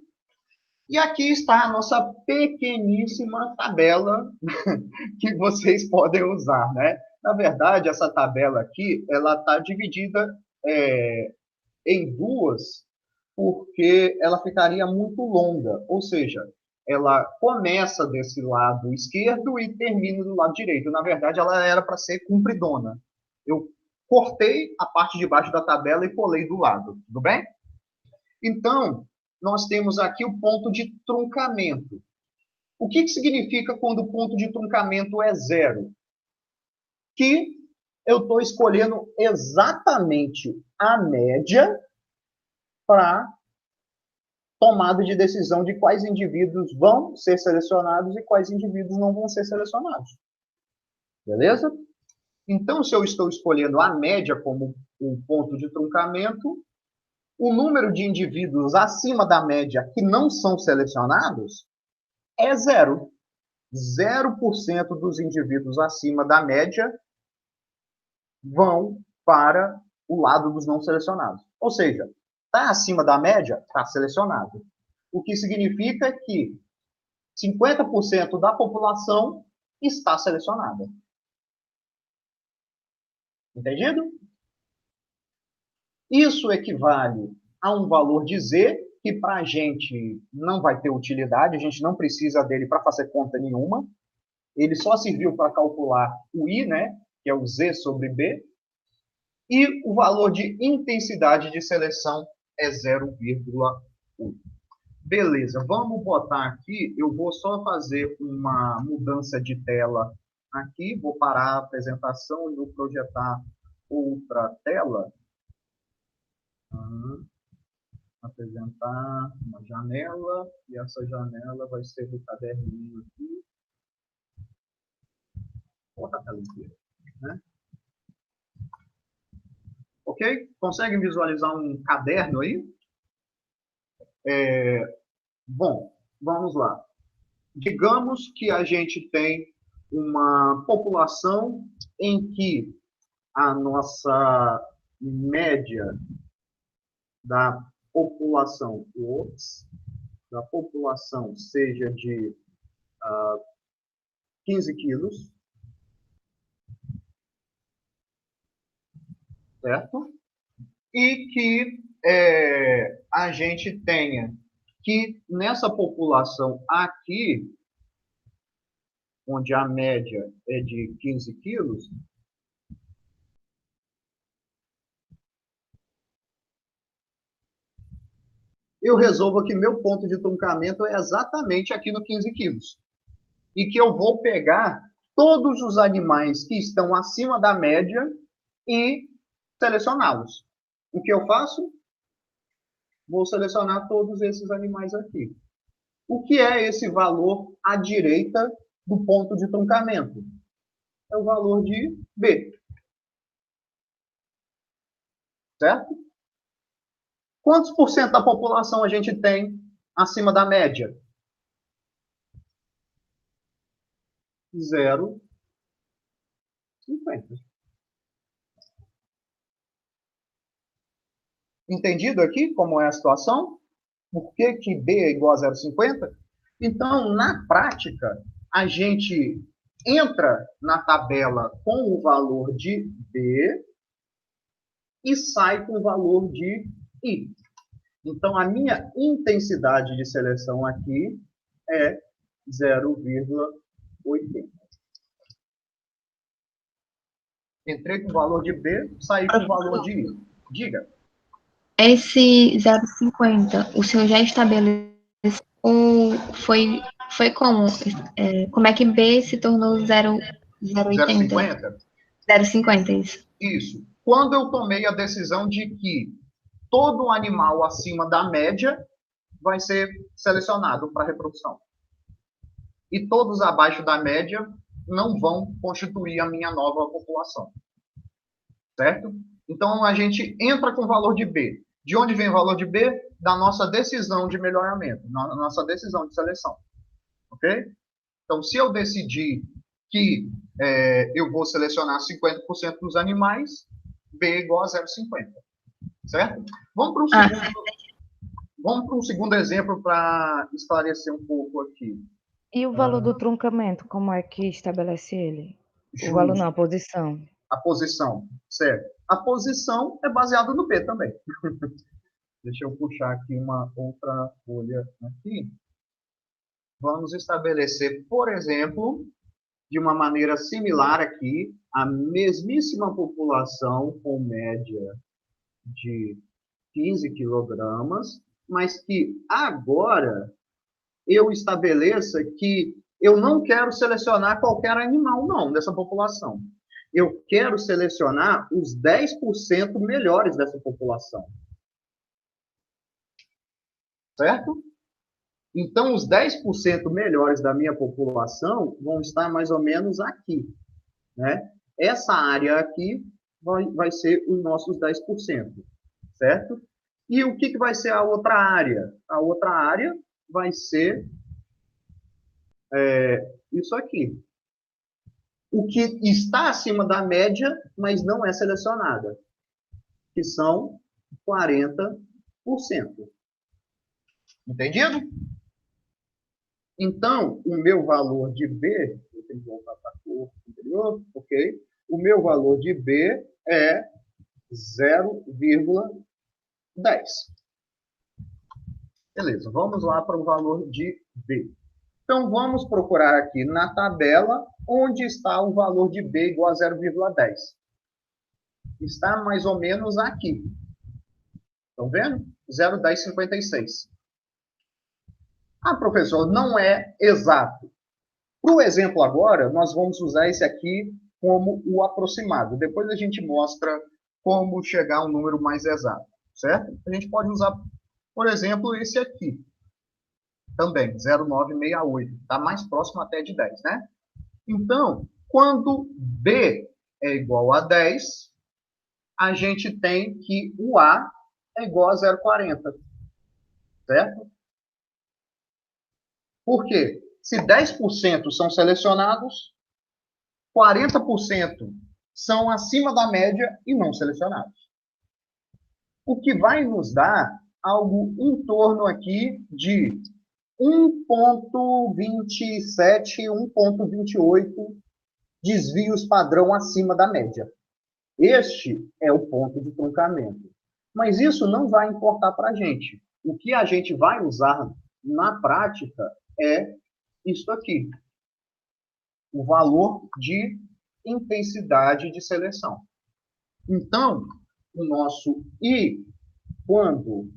E aqui está a nossa pequeníssima tabela que vocês podem usar, né? Na verdade, essa tabela aqui, ela está dividida em duas, porque ela ficaria muito longa, ou seja, ela começa desse lado esquerdo e termina do lado direito. Na verdade, ela era para ser compridona. Eu cortei a parte de baixo da tabela e colei do lado, tudo bem? Então, nós temos aqui o ponto de truncamento. O que significa quando o ponto de truncamento é zero? Que eu estou escolhendo exatamente a média para tomada de decisão de quais indivíduos vão ser selecionados e quais indivíduos não vão ser selecionados. Beleza? Então, se eu estou escolhendo a média como um ponto de truncamento, o número de indivíduos acima da média que não são selecionados é zero. 0% dos indivíduos acima da média vão para o lado dos não selecionados. Ou seja, está acima da média, está selecionado. O que significa que 50% da população está selecionada. Entendido? Isso equivale a um valor de Z, que para a gente não vai ter utilidade, a gente não precisa dele para fazer conta nenhuma. Ele só serviu para calcular o I, né, que é o Z sobre B, e o valor de intensidade de seleção é 0,1. Beleza, vamos botar aqui, eu vou só fazer uma mudança de tela aqui, vou parar a apresentação e vou projetar outra tela. Apresentar uma janela, e essa janela vai ser do caderninho aqui. Vou botar a tela inteira, né? Ok? Conseguem visualizar um caderno aí? Bom, vamos lá. Digamos que a gente tem uma população em que a nossa média da população, seja de 15 quilos, certo? E que a gente tenha que nessa população aqui, onde a média é de 15 quilos, eu resolvo que meu ponto de truncamento é exatamente aqui no 15 quilos. E que eu vou pegar todos os animais que estão acima da média e selecioná-los. O que eu faço? Vou selecionar todos esses animais aqui. O que é esse valor à direita do ponto de truncamento? É o valor de B. Certo? Quantos por cento da população a gente tem acima da média? 0,50. Entendido aqui como é a situação? Por que que B é igual a 0,50? Então, na prática, a gente entra na tabela com o valor de B e sai com o valor de I. Então, a minha intensidade de seleção aqui é 0,80. Entrei com o valor de B, saí com o valor de I. Diga. Esse 0,50, o senhor já estabeleceu ou foi como? Como é que B se tornou 0,80? 0,50, isso. Isso. Quando eu tomei a decisão de que todo animal acima da média vai ser selecionado para reprodução. E todos abaixo da média não vão constituir a minha nova população. Certo? Então, a gente entra com o valor de B. De onde vem o valor de B? Da nossa decisão de melhoramento, da nossa decisão de seleção. Ok? Então, se eu decidir que eu vou selecionar 50% dos animais, B é igual a 0,50. Certo? Vamos para um segundo exemplo para esclarecer um pouco aqui. E o valor do truncamento, como é que estabelece ele? Justo. O valor não, a posição. A posição, certo. A posição é baseada no B também. Deixa eu puxar aqui uma outra folha aqui. Vamos estabelecer, por exemplo, de uma maneira similar aqui, a mesmíssima população com média de 15 quilogramas, mas que agora eu estabeleça que eu não quero selecionar qualquer animal, não, dessa população. Eu quero selecionar os 10% melhores dessa população. Certo? Então, os 10% melhores da minha população vão estar mais ou menos aqui. Né? Essa área aqui vai ser os nossos 10%. Certo? E o que vai ser a outra área? A outra área vai ser isso aqui. O que está acima da média, mas não é selecionada, que são 40%. Entendido? Então, o meu valor de B, eu tenho que voltar para a cor anterior, ok? O meu valor de B é 0,10. Beleza, vamos lá para o valor de B. Então, vamos procurar aqui na tabela onde está o valor de B igual a 0,10. Está mais ou menos aqui. Estão vendo? 0,1056. Ah, professor, não é exato. Para o exemplo agora, nós vamos usar esse aqui como o aproximado. Depois a gente mostra como chegar a um número mais exato, certo? A gente pode usar, por exemplo, esse aqui. Também, 0,968. Está mais próximo até de 10, né? Então, quando B é igual a 10, a gente tem que o A é igual a 0,40. Certo? Por quê? Se 10% são selecionados, 40% são acima da média e não selecionados. O que vai nos dar algo em torno aqui de 1,27, 1,28 desvios padrão acima da média. Este é o ponto de truncamento. Mas isso não vai importar para a gente. O que a gente vai usar na prática é isso aqui. O valor de intensidade de seleção. Então, o nosso I, quando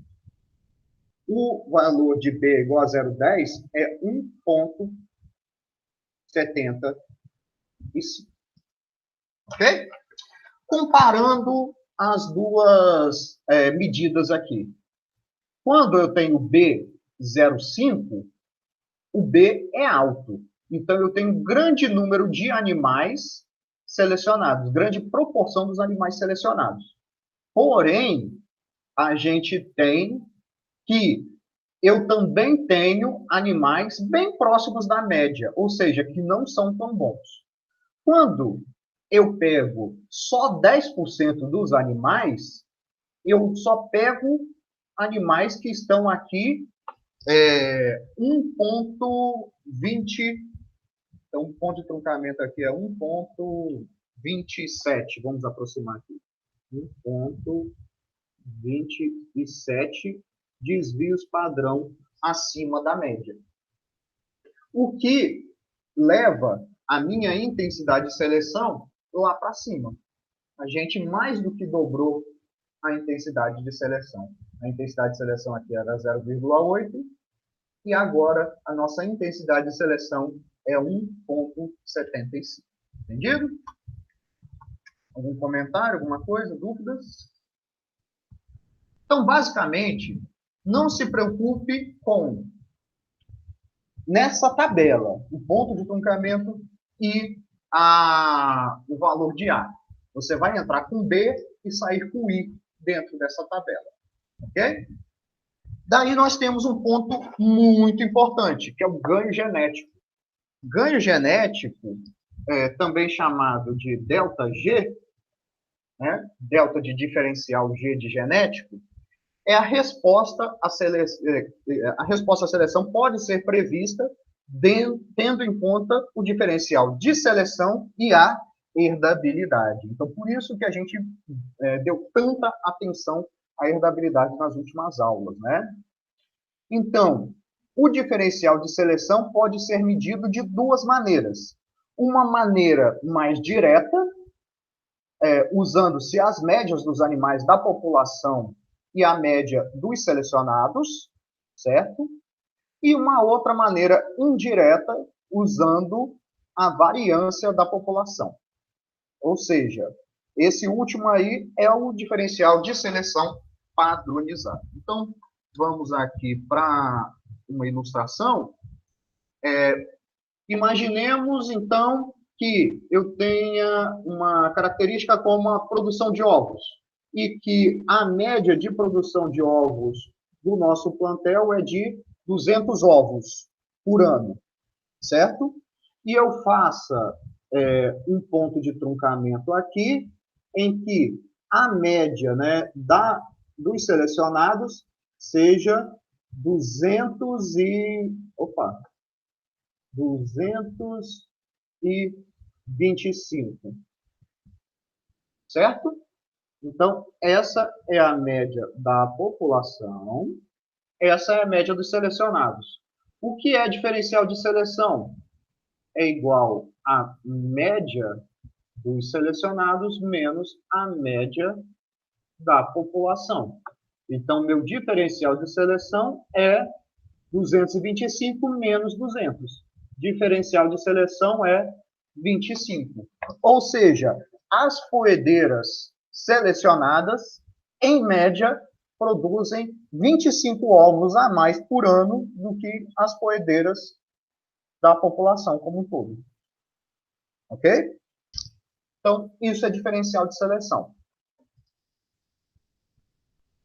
o valor de B é igual a 0,10, é 1,75. Ok? Comparando as duas medidas aqui. Quando eu tenho B 0,5, o B é alto. Então, eu tenho um grande número de animais selecionados, grande proporção dos animais selecionados. Porém, a gente tem que eu também tenho animais bem próximos da média, ou seja, que não são tão bons. Quando eu pego só 10% dos animais, eu só pego animais que estão aqui 1,20. Então, o ponto de truncamento aqui é 1,27. Vamos aproximar aqui. 1,27 desvios padrão acima da média. O que leva a minha intensidade de seleção lá para cima. A gente mais do que dobrou a intensidade de seleção. A intensidade de seleção aqui era 0,8 e agora a nossa intensidade de seleção é 1,75. Entendido? Algum comentário, alguma coisa, dúvidas? Então, basicamente, não se preocupe com nessa tabela, o ponto de truncamento e o valor de A. Você vai entrar com B e sair com I dentro dessa tabela. Ok? Daí nós temos um ponto muito importante, que é o ganho genético. Ganho genético, também chamado de ΔG, né? Delta de diferencial G de genético, é a resposta à seleção. A resposta à seleção pode ser prevista tendo em conta o diferencial de seleção e a herdabilidade. Então, por isso que a gente deu tanta atenção à herdabilidade nas últimas aulas, né? Então, o diferencial de seleção pode ser medido de duas maneiras. Uma maneira mais direta, usando-se as médias dos animais da população e a média dos selecionados, certo? E uma outra maneira indireta, usando a variância da população. Ou seja, esse último aí é o diferencial de seleção padronizado. Então, vamos aqui para uma ilustração. Imaginemos, então, que eu tenha uma característica como a produção de ovos, e que a média de produção de ovos do nosso plantel é de 200 ovos por ano, certo? E eu faça um ponto de truncamento aqui, em que a média, né, dos selecionados seja 225, certo? Então, essa é a média da população, essa é a média dos selecionados. O que é diferencial de seleção? É igual à média dos selecionados menos a média da população. Então, meu diferencial de seleção é 225 menos 200. Diferencial de seleção é 25. Ou seja, as poedeiras selecionadas, em média, produzem 25 ovos a mais por ano do que as poedeiras da população como um todo. Ok? Então, isso é diferencial de seleção.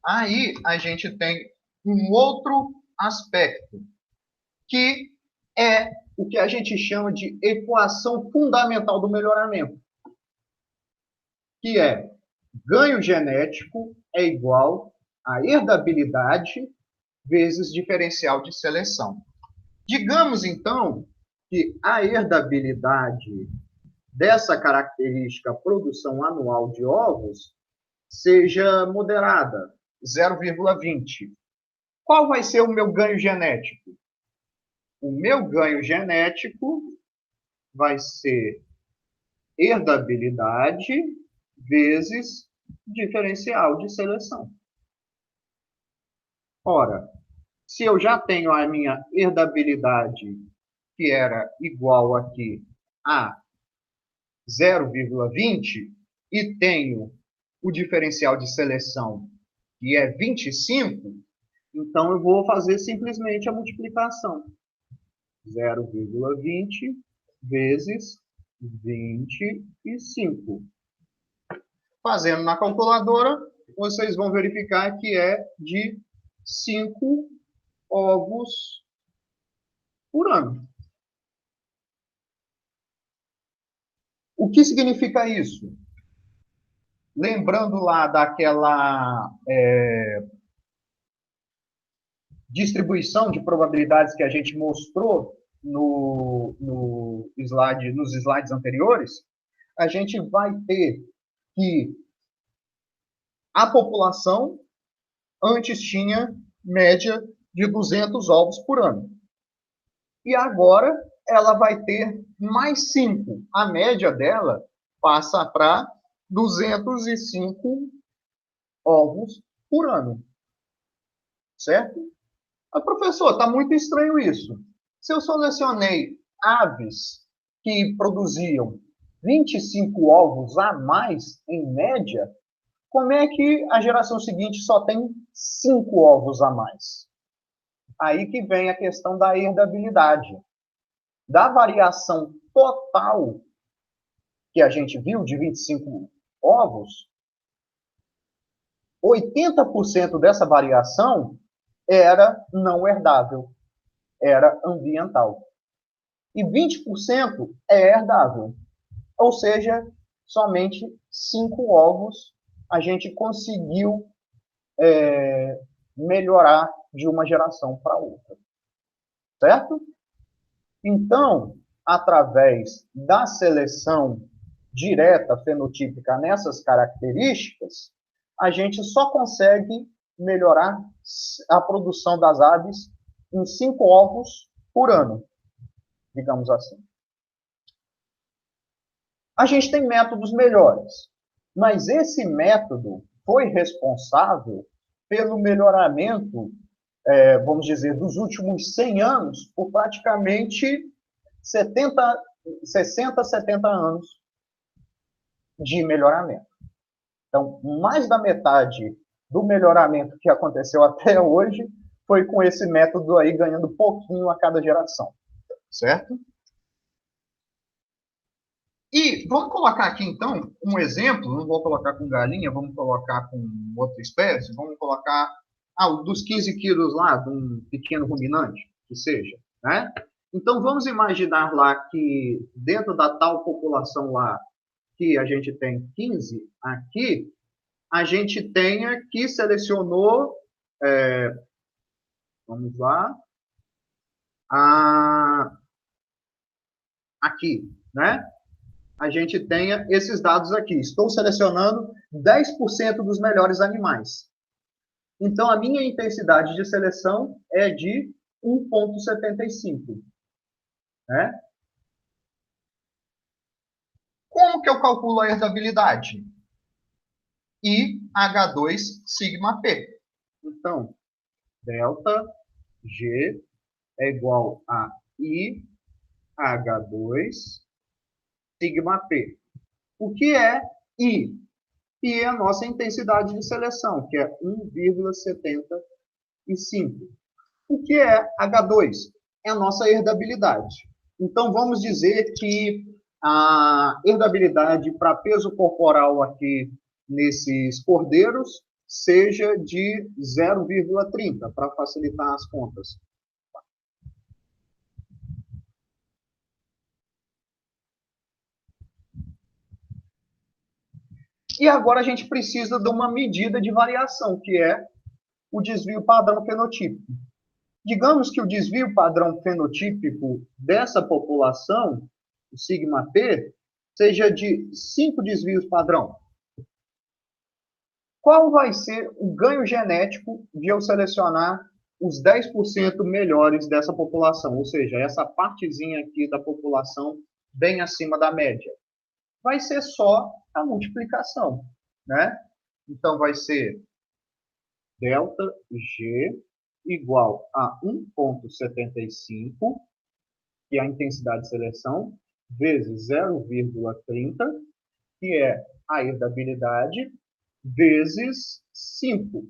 Aí, a gente tem um outro aspecto, que é o que a gente chama de equação fundamental do melhoramento, que é ganho genético é igual a herdabilidade vezes diferencial de seleção. Digamos, então, que a herdabilidade dessa característica produção anual de ovos seja moderada, 0,20. Qual vai ser o meu ganho genético? O meu ganho genético vai ser herdabilidade vezes diferencial de seleção. Ora, se eu já tenho a minha herdabilidade, que era igual aqui a 0,20, e tenho o diferencial de seleção, que é 25, então eu vou fazer simplesmente a multiplicação. 0,20 vezes 25. Fazendo na calculadora, vocês vão verificar que é de 5 ovos por ano. O que significa isso? Lembrando lá daquela distribuição de probabilidades que a gente mostrou nos slides anteriores, a gente vai ter que A população antes tinha média de 200 ovos por ano. E agora ela vai ter mais 5. A média dela passa para 205 ovos por ano. Certo? Ah, professor, está muito estranho isso. Se eu selecionei aves que produziam 25 ovos a mais, em média, como é que a geração seguinte só tem 5 ovos a mais? Aí que vem a questão da herdabilidade. Da variação total que a gente viu, de 25 ovos, 80% dessa variação era não herdável, era ambiental. E 20% é herdável. Ou seja, somente 5 ovos a gente conseguiu melhorar de uma geração para outra. Certo? Então, através da seleção direta fenotípica nessas características, a gente só consegue melhorar a produção das aves em 5 ovos por ano, digamos assim. A gente tem métodos melhores, mas esse método foi responsável pelo melhoramento, vamos dizer, dos últimos 100 anos, por praticamente 60, 70 anos de melhoramento. Então, mais da metade do melhoramento que aconteceu até hoje foi com esse método aí, ganhando pouquinho a cada geração. Certo? E vamos colocar aqui, então, um exemplo. Não vou colocar com galinha, vamos colocar com outra espécie. Vamos colocar dos 15 quilos lá, de um pequeno ruminante, que seja. Né? Então, vamos imaginar lá que dentro da tal população lá, que a gente tem 15 aqui, a gente tenha que selecionou, vamos lá, aqui, né? A gente tenha esses dados aqui. Estou selecionando 10% dos melhores animais. Então, a minha intensidade de seleção é de 1,75. Né? Como que eu calculo a herdabilidade? IH2 sigma P. Então, delta G é igual a IH2 sigma P. O que é I? I é a nossa intensidade de seleção, que é 1,75. O que é H2? É a nossa herdabilidade. Então, vamos dizer que a herdabilidade para peso corporal aqui nesses cordeiros seja de 0,30, para facilitar as contas. E agora a gente precisa de uma medida de variação, que é o desvio padrão fenotípico. Digamos que o desvio padrão fenotípico dessa população, o sigma P, seja de 5 desvios padrão. Qual vai ser o ganho genético de eu selecionar os 10% melhores dessa população? Ou seja, essa partezinha aqui da população bem acima da média. Vai ser só a multiplicação, né? Então, vai ser delta G igual a 1,75, que é a intensidade de seleção, vezes 0,30, que é a herdabilidade, vezes 5,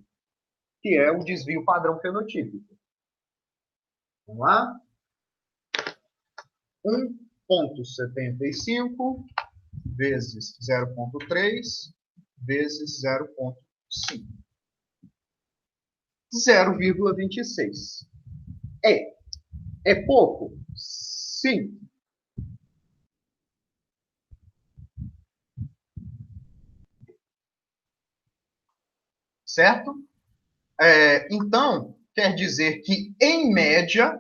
que é o desvio padrão fenotípico. Vamos lá? 1,75 vezes 0,3 vezes 0,5. 0,26. É pouco? Sim. Certo? Então, quer dizer que, em média,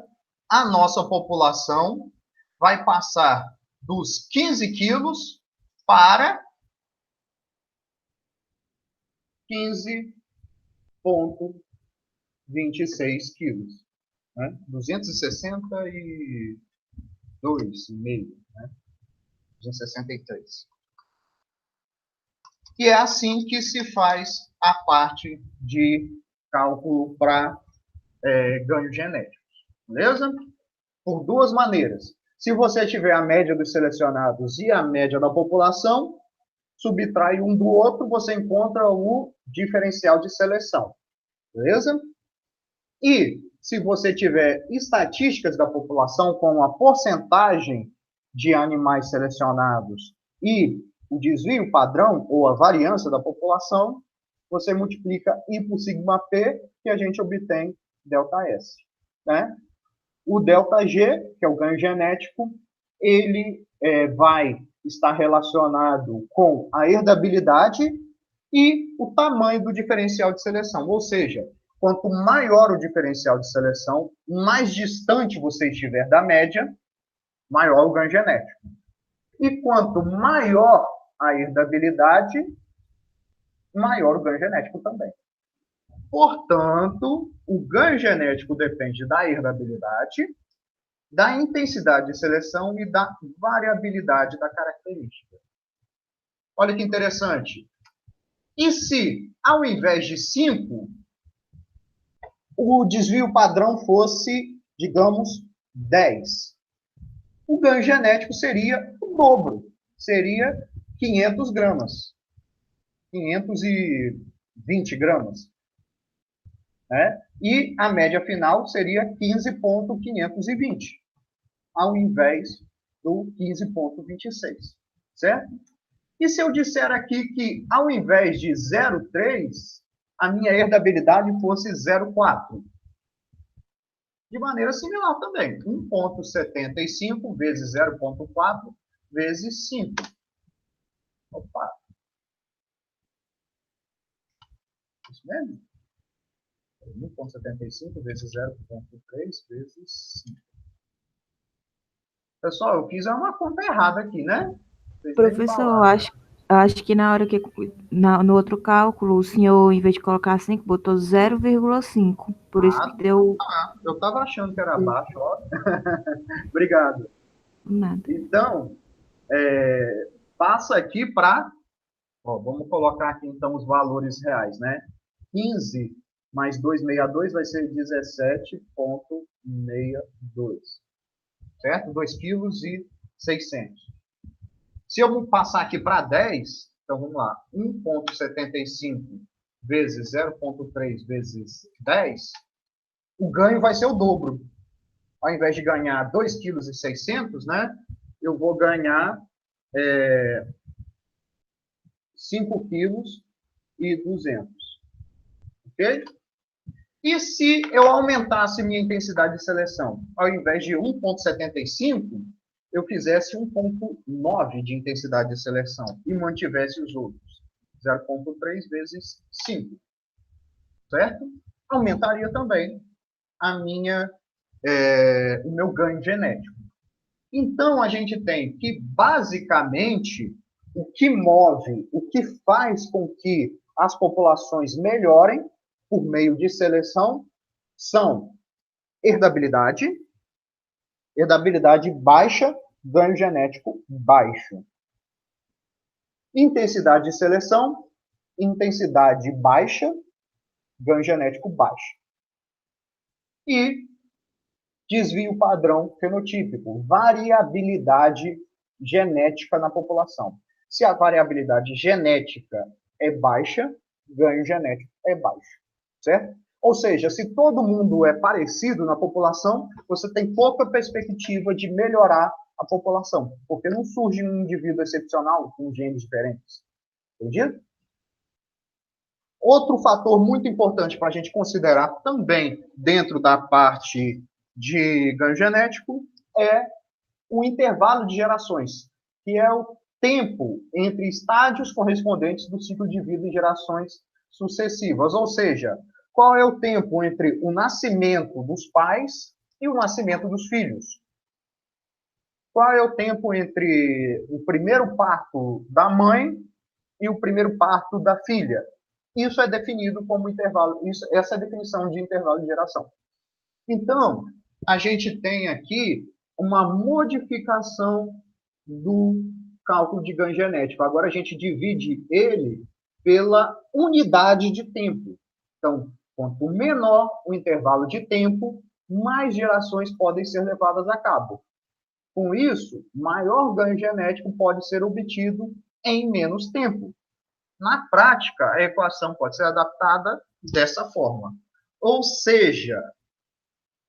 a nossa população vai passar dos 15 quilos para 15,26 quilos. Né? 262,5, né? 263. E é assim que se faz a parte de cálculo para ganhos genéticos. Beleza? Por duas maneiras. Se você tiver a média dos selecionados e a média da população, subtrai um do outro, você encontra o diferencial de seleção. Beleza? E se você tiver estatísticas da população com a porcentagem de animais selecionados e o desvio padrão ou a variância da população, você multiplica I por sigma P, que a gente obtém ΔS. Né? O ΔG, que é o ganho genético, ele vai estar relacionado com a herdabilidade e o tamanho do diferencial de seleção. Ou seja, quanto maior o diferencial de seleção, mais distante você estiver da média, maior o ganho genético. E quanto maior a herdabilidade, maior o ganho genético também. Portanto, o ganho genético depende da herdabilidade, da intensidade de seleção e da variabilidade da característica. Olha que interessante. E se, ao invés de 5, o desvio padrão fosse, digamos, 10? O ganho genético seria o dobro. Seria 500 gramas. 520 gramas. Né? E a média final seria 15,520, ao invés do 15,26. Certo? E se eu disser aqui que, ao invés de 0,3, a minha herdabilidade fosse 0,4? De maneira similar também. 1,75 vezes 0,4 vezes 5. Opa! Isso mesmo? 1,75 vezes 0,3 vezes 5. Pessoal, eu fiz uma conta errada aqui, né? Professor, acho que na hora que no outro cálculo, o senhor, em vez de colocar 5, botou 0,5. Por isso que deu. Eu estava achando que era baixo, ó. Obrigado. Nada. Então, passa aqui para. Vamos colocar aqui então os valores reais, né? 15 mais 262 vai ser 17,62. Certo? 2,6 kg. Se eu passar aqui para 10, então vamos lá. 1,75 vezes 0,3 vezes 10, o ganho vai ser o dobro. Ao invés de ganhar 2,6 kg, né? Eu vou ganhar 5,2 kg. Ok? E se eu aumentasse minha intensidade de seleção? Ao invés de 1,75, eu fizesse 1,9 de intensidade de seleção e mantivesse os outros. 0,3 vezes 5. Certo? Aumentaria também o meu ganho genético. Então, a gente tem que, basicamente, o que move, o que faz com que as populações melhorem por meio de seleção são herdabilidade baixa, ganho genético baixo. Intensidade de seleção, intensidade baixa, ganho genético baixo. E desvio padrão fenotípico, variabilidade genética na população. Se a variabilidade genética é baixa, ganho genético é baixo. Certo? Ou seja, se todo mundo é parecido na população, você tem pouca perspectiva de melhorar a população, porque não surge um indivíduo excepcional com genes diferentes. Entendido? Outro fator muito importante para a gente considerar também dentro da parte de ganho genético é o intervalo de gerações, que é o tempo entre estágios correspondentes do ciclo de vida em gerações sucessivas. Ou seja, qual é o tempo entre o nascimento dos pais e o nascimento dos filhos? Qual é o tempo entre o primeiro parto da mãe e o primeiro parto da filha? Isso é definido como intervalo, essa é a definição de intervalo de geração. Então, a gente tem aqui uma modificação do cálculo de ganho genético. Agora a gente divide ele pela unidade de tempo. Então, quanto menor o intervalo de tempo, mais gerações podem ser levadas a cabo. Com isso, maior ganho genético pode ser obtido em menos tempo. Na prática, a equação pode ser adaptada dessa forma. Ou seja,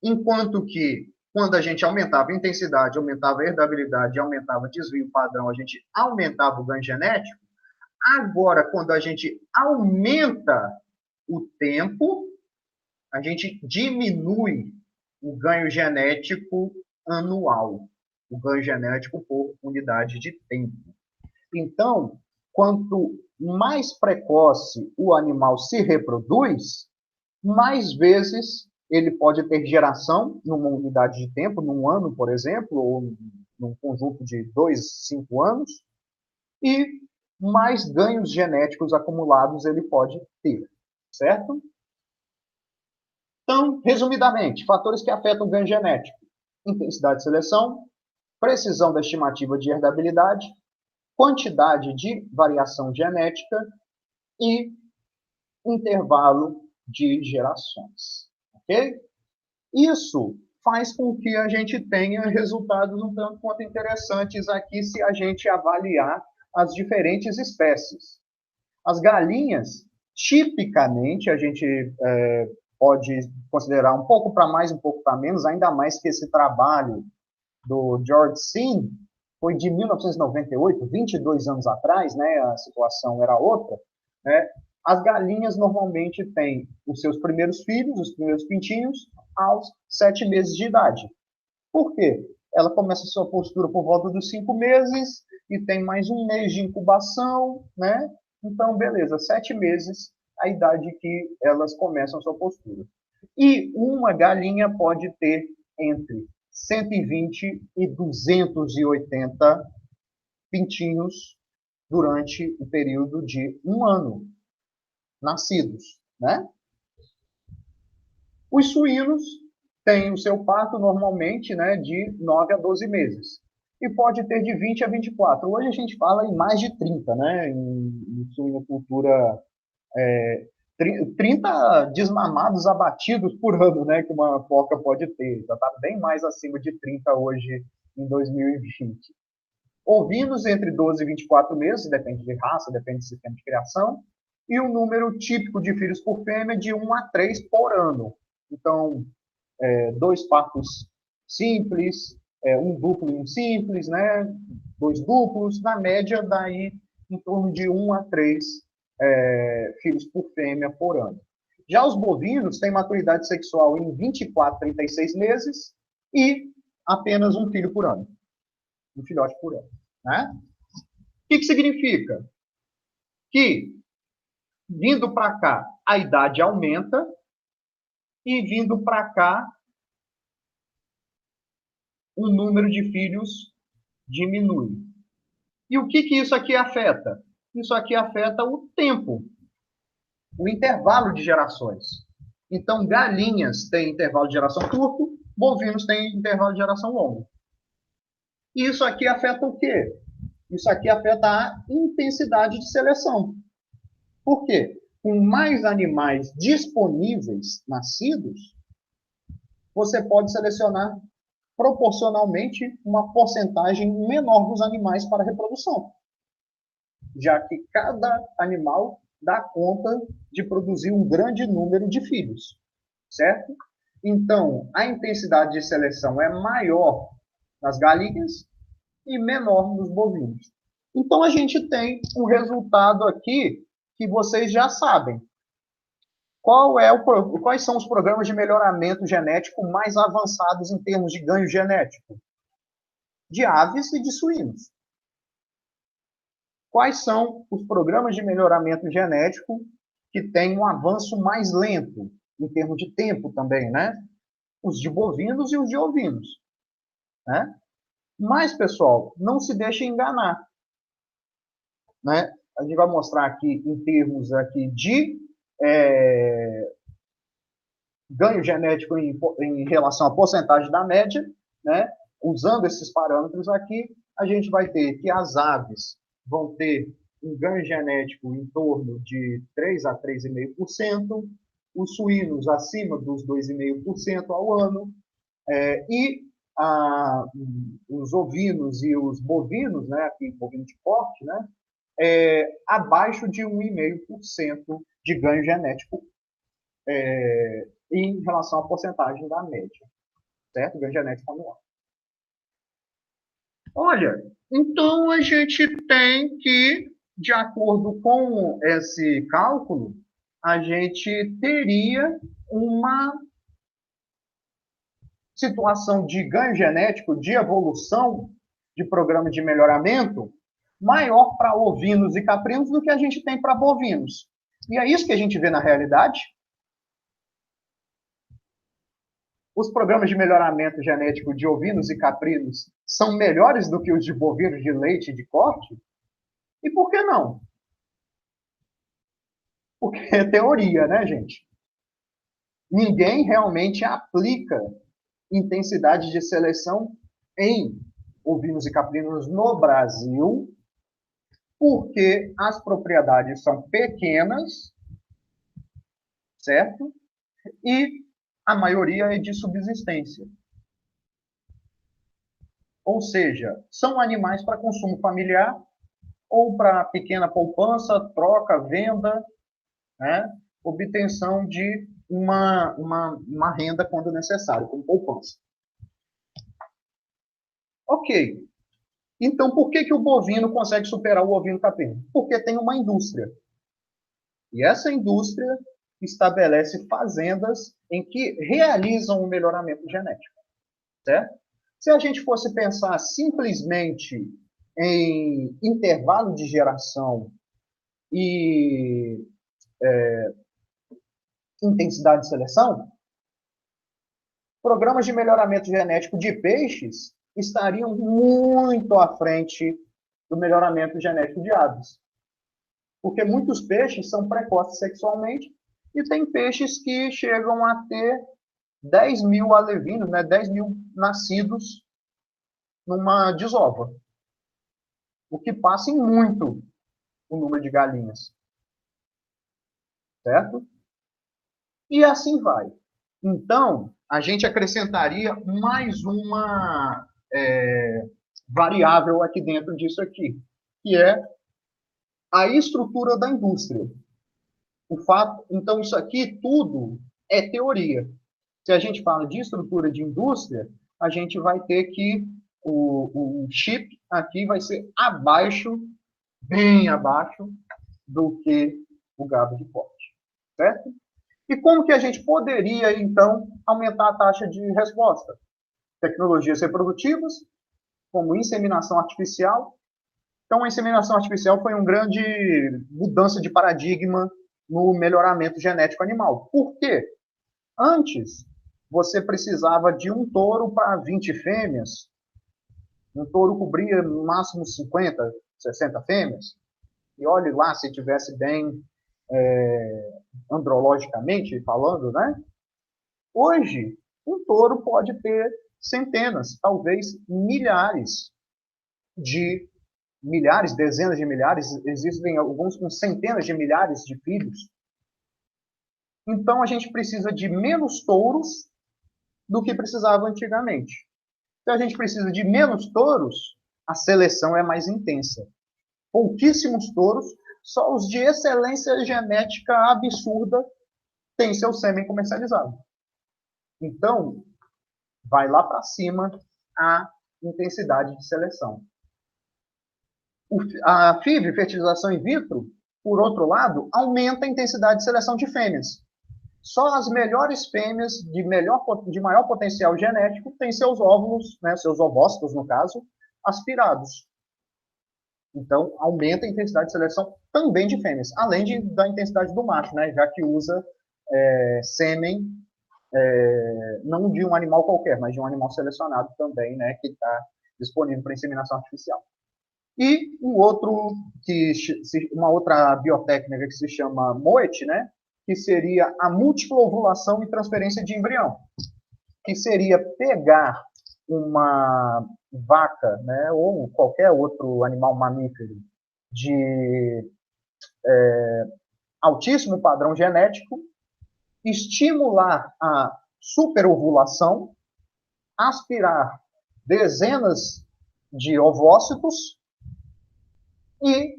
enquanto que quando a gente aumentava a intensidade, aumentava a herdabilidade, aumentava o desvio padrão, a gente aumentava o ganho genético, agora, quando a gente aumenta o tempo, a gente diminui o ganho genético anual, o ganho genético por unidade de tempo. Então, quanto mais precoce o animal se reproduz, mais vezes ele pode ter geração numa unidade de tempo, num ano, por exemplo, ou num conjunto de 2, 5 anos, e mais ganhos genéticos acumulados ele pode ter, certo? Então, resumidamente, fatores que afetam o ganho genético: intensidade de seleção, precisão da estimativa de herdabilidade, quantidade de variação genética e intervalo de gerações. Ok? Isso faz com que a gente tenha resultados um tanto quanto interessantes aqui se a gente avaliar as diferentes espécies. As galinhas, tipicamente, a gente pode considerar um pouco para mais, um pouco para menos, ainda mais que esse trabalho do George Sinn foi de 1998, 22 anos atrás, né? A situação era outra, né? As galinhas normalmente têm os seus primeiros filhos, os primeiros pintinhos, aos 7 meses de idade. Por quê? Ela começa a sua postura por volta dos 5 meses e tem mais um mês de incubação, né? Então, beleza, 7 meses, a idade que elas começam a sua postura. E uma galinha pode ter entre 120 e 280 pintinhos durante o período de um ano nascidos, né? Os suínos têm o seu parto normalmente, né, de 9 a 12 meses. E pode ter de 20 a 24. Hoje a gente fala em mais de 30, né? Em suinocultura, 30 desmamados abatidos por ano, né, que uma porca pode ter. Já está bem mais acima de 30 hoje em 2020. Ovinos entre 12 e 24 meses, depende de raça, depende do sistema de criação. E o número típico de filhos por fêmea de 1 a 3 por ano. Então, 2 partos simples, um duplo e um simples, né? 2 duplos, na média, daí em torno de 1 a 3 filhos por fêmea por ano. Já os bovinos têm maturidade sexual em 24 a 36 meses e apenas um filho por ano. Um filhote por ano. Né? O que significa? Que, vindo para cá, a idade aumenta e vindo para cá, o número de filhos diminui. E o que isso aqui afeta? Isso aqui afeta o tempo, o intervalo de gerações. Então, galinhas têm intervalo de geração curto, bovinos têm intervalo de geração longo. E isso aqui afeta o quê? Isso aqui afeta a intensidade de seleção. Por quê? Com mais animais disponíveis, nascidos, você pode selecionar proporcionalmente uma porcentagem menor dos animais para reprodução, já que cada animal dá conta de produzir um grande número de filhos, certo? Então, a intensidade de seleção é maior nas galinhas e menor nos bovinos. Então, a gente tem um resultado aqui que vocês já sabem. Quais são os programas de melhoramento genético mais avançados em termos de ganho genético? De aves e de suínos. Quais são os programas de melhoramento genético que têm um avanço mais lento, em termos de tempo também, né? Os de bovinos e os de ovinos. Né? Mas, pessoal, não se deixe enganar. Né? a gente vai mostrar aqui em termos aqui de ganho genético em relação à porcentagem da média, né? Usando esses parâmetros aqui, a gente vai ter que as aves vão ter um ganho genético em torno de 3 a 3,5%, os suínos acima dos 2,5% ao ano, e os ovinos e os bovinos, né, aqui bovino de corte, né, abaixo de 1,5% de ganho genético em relação à porcentagem da média, certo? Ganho genético anual. Olha, então a gente tem que, de acordo com esse cálculo, a gente teria uma situação de ganho genético, de evolução de programa de melhoramento maior para ovinos e caprinos do que a gente tem para bovinos. E é isso que a gente vê na realidade. Os programas de melhoramento genético de ovinos e caprinos são melhores do que os de bovinos de leite e de corte? E por que não? Porque é teoria, né, gente? Ninguém realmente aplica intensidade de seleção em ovinos e caprinos no Brasil, porque as propriedades são pequenas, certo? E a maioria é de subsistência. Ou seja, são animais para consumo familiar ou para pequena poupança, troca, venda, né? Obtenção de uma renda quando necessário, como poupança. Ok. Então, por que o bovino consegue superar o ovino caprino? Porque tem uma indústria. E essa indústria estabelece fazendas em que realizam o melhoramento genético, certo? Se a gente fosse pensar simplesmente em intervalo de geração e intensidade de seleção, programas de melhoramento genético de peixes estariam muito à frente do melhoramento genético de aves. Porque muitos peixes são precoces sexualmente e tem peixes que chegam a ter 10 mil alevinos, né, 10 mil nascidos numa desova. O que passa em muito o número de galinhas. Certo? E assim vai. Então, a gente acrescentaria mais uma variável aqui dentro disso aqui, que é a estrutura da indústria. Então, isso aqui tudo é teoria. Se a gente fala de estrutura de indústria, a gente vai ter que o chip aqui vai ser abaixo, bem abaixo, do que o gado de corte. Certo? E como que a gente poderia, então, aumentar a taxa de resposta? Tecnologias reprodutivas, como inseminação artificial. Então, a inseminação artificial foi uma grande mudança de paradigma no melhoramento genético animal. Por quê? Antes, você precisava de um touro para 20 fêmeas. Um touro cobria no máximo 50, 60 fêmeas. E olhe lá, se tivesse bem andrologicamente falando, né? Hoje, um touro pode ter centenas, talvez milhares, dezenas de milhares, existem alguns com centenas de milhares de filhos. Então, a gente precisa de menos touros do que precisava antigamente. Se a gente precisa de menos touros, a seleção é mais intensa. Pouquíssimos touros, só os de excelência genética absurda têm seu sêmen comercializado. Então, vai lá para cima a intensidade de seleção. A FIV, fertilização in vitro, por outro lado, aumenta a intensidade de seleção de fêmeas. Só as melhores fêmeas de maior potencial genético têm seus óvulos, né, seus ovócitos, no caso, aspirados. Então, aumenta a intensidade de seleção também de fêmeas, além da intensidade do macho, né, já que usa sêmen, não de um animal qualquer, mas de um animal selecionado também, né, que está disponível para inseminação artificial. E um outro, uma outra biotécnica que se chama MOET, né? Que seria a múltipla ovulação e transferência de embrião, que seria pegar uma vaca, né, ou qualquer outro animal mamífero de altíssimo padrão genético, estimular a superovulação, aspirar dezenas de ovócitos e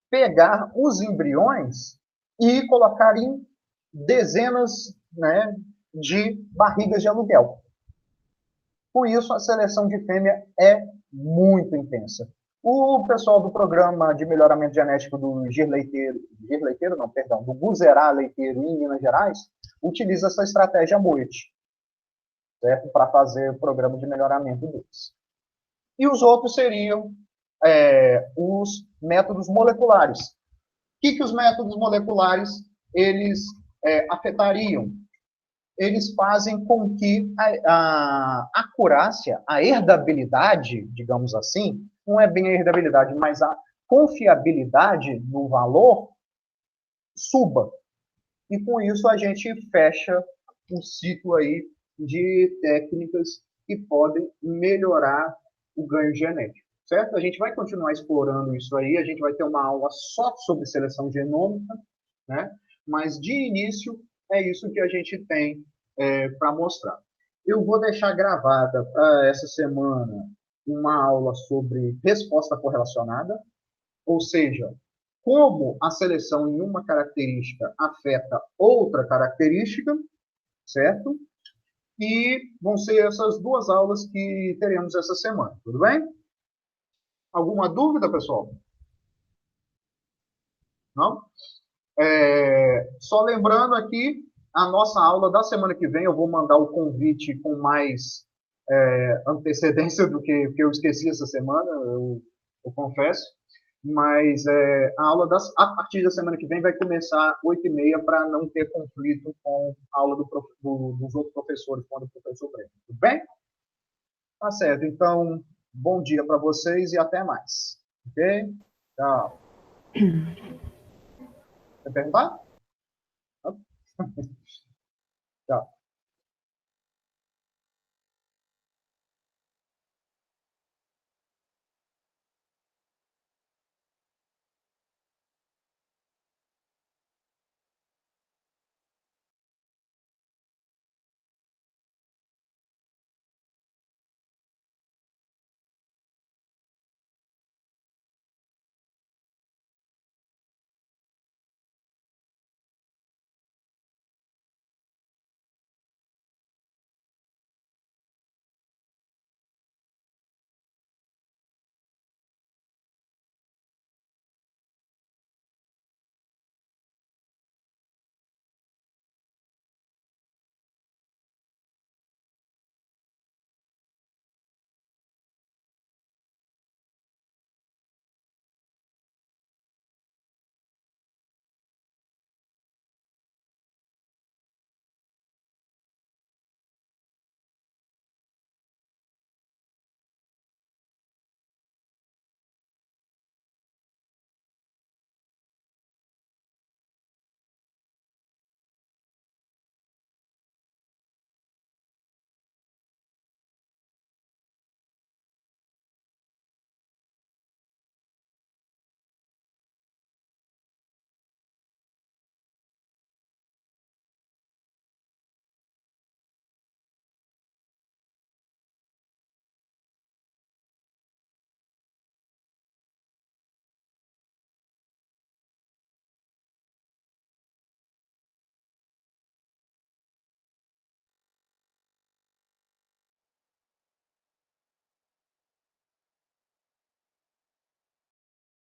pegar os embriões e colocar em dezenas, né, de barrigas de aluguel. Com isso, a seleção de fêmea é muito intensa. O pessoal do programa de melhoramento genético do do Buzerá Leiteiro em Minas Gerais, utiliza essa estratégia MOET, certo? Para fazer o programa de melhoramento deles. E os outros seriam os métodos moleculares. O que os métodos moleculares eles afetariam? Eles fazem com que a acurácia, a herdabilidade, digamos assim, não é bem a herdabilidade, mas a confiabilidade no valor suba. E com isso a gente fecha um ciclo aí de técnicas que podem melhorar o ganho genético, certo? A gente vai continuar explorando isso aí, a gente vai ter uma aula só sobre seleção genômica, né? Mas de início é isso que a gente tem para mostrar. Eu vou deixar gravada para essa semana uma aula sobre resposta correlacionada, ou seja, como a seleção em uma característica afeta outra característica, certo? E vão ser essas duas aulas que teremos essa semana, tudo bem? Alguma dúvida, pessoal? Não? Só lembrando aqui, a nossa aula da semana que vem, eu vou mandar o convite com mais antecedência do que eu esqueci essa semana, eu confesso. Mas a aula a partir da semana que vem vai começar 8h30 para não ter conflito com a aula dos outros professores, quando o professor Breno. Tudo bem? Tá certo. Então, bom dia para vocês e até mais. Ok? Tchau. Quer perguntar?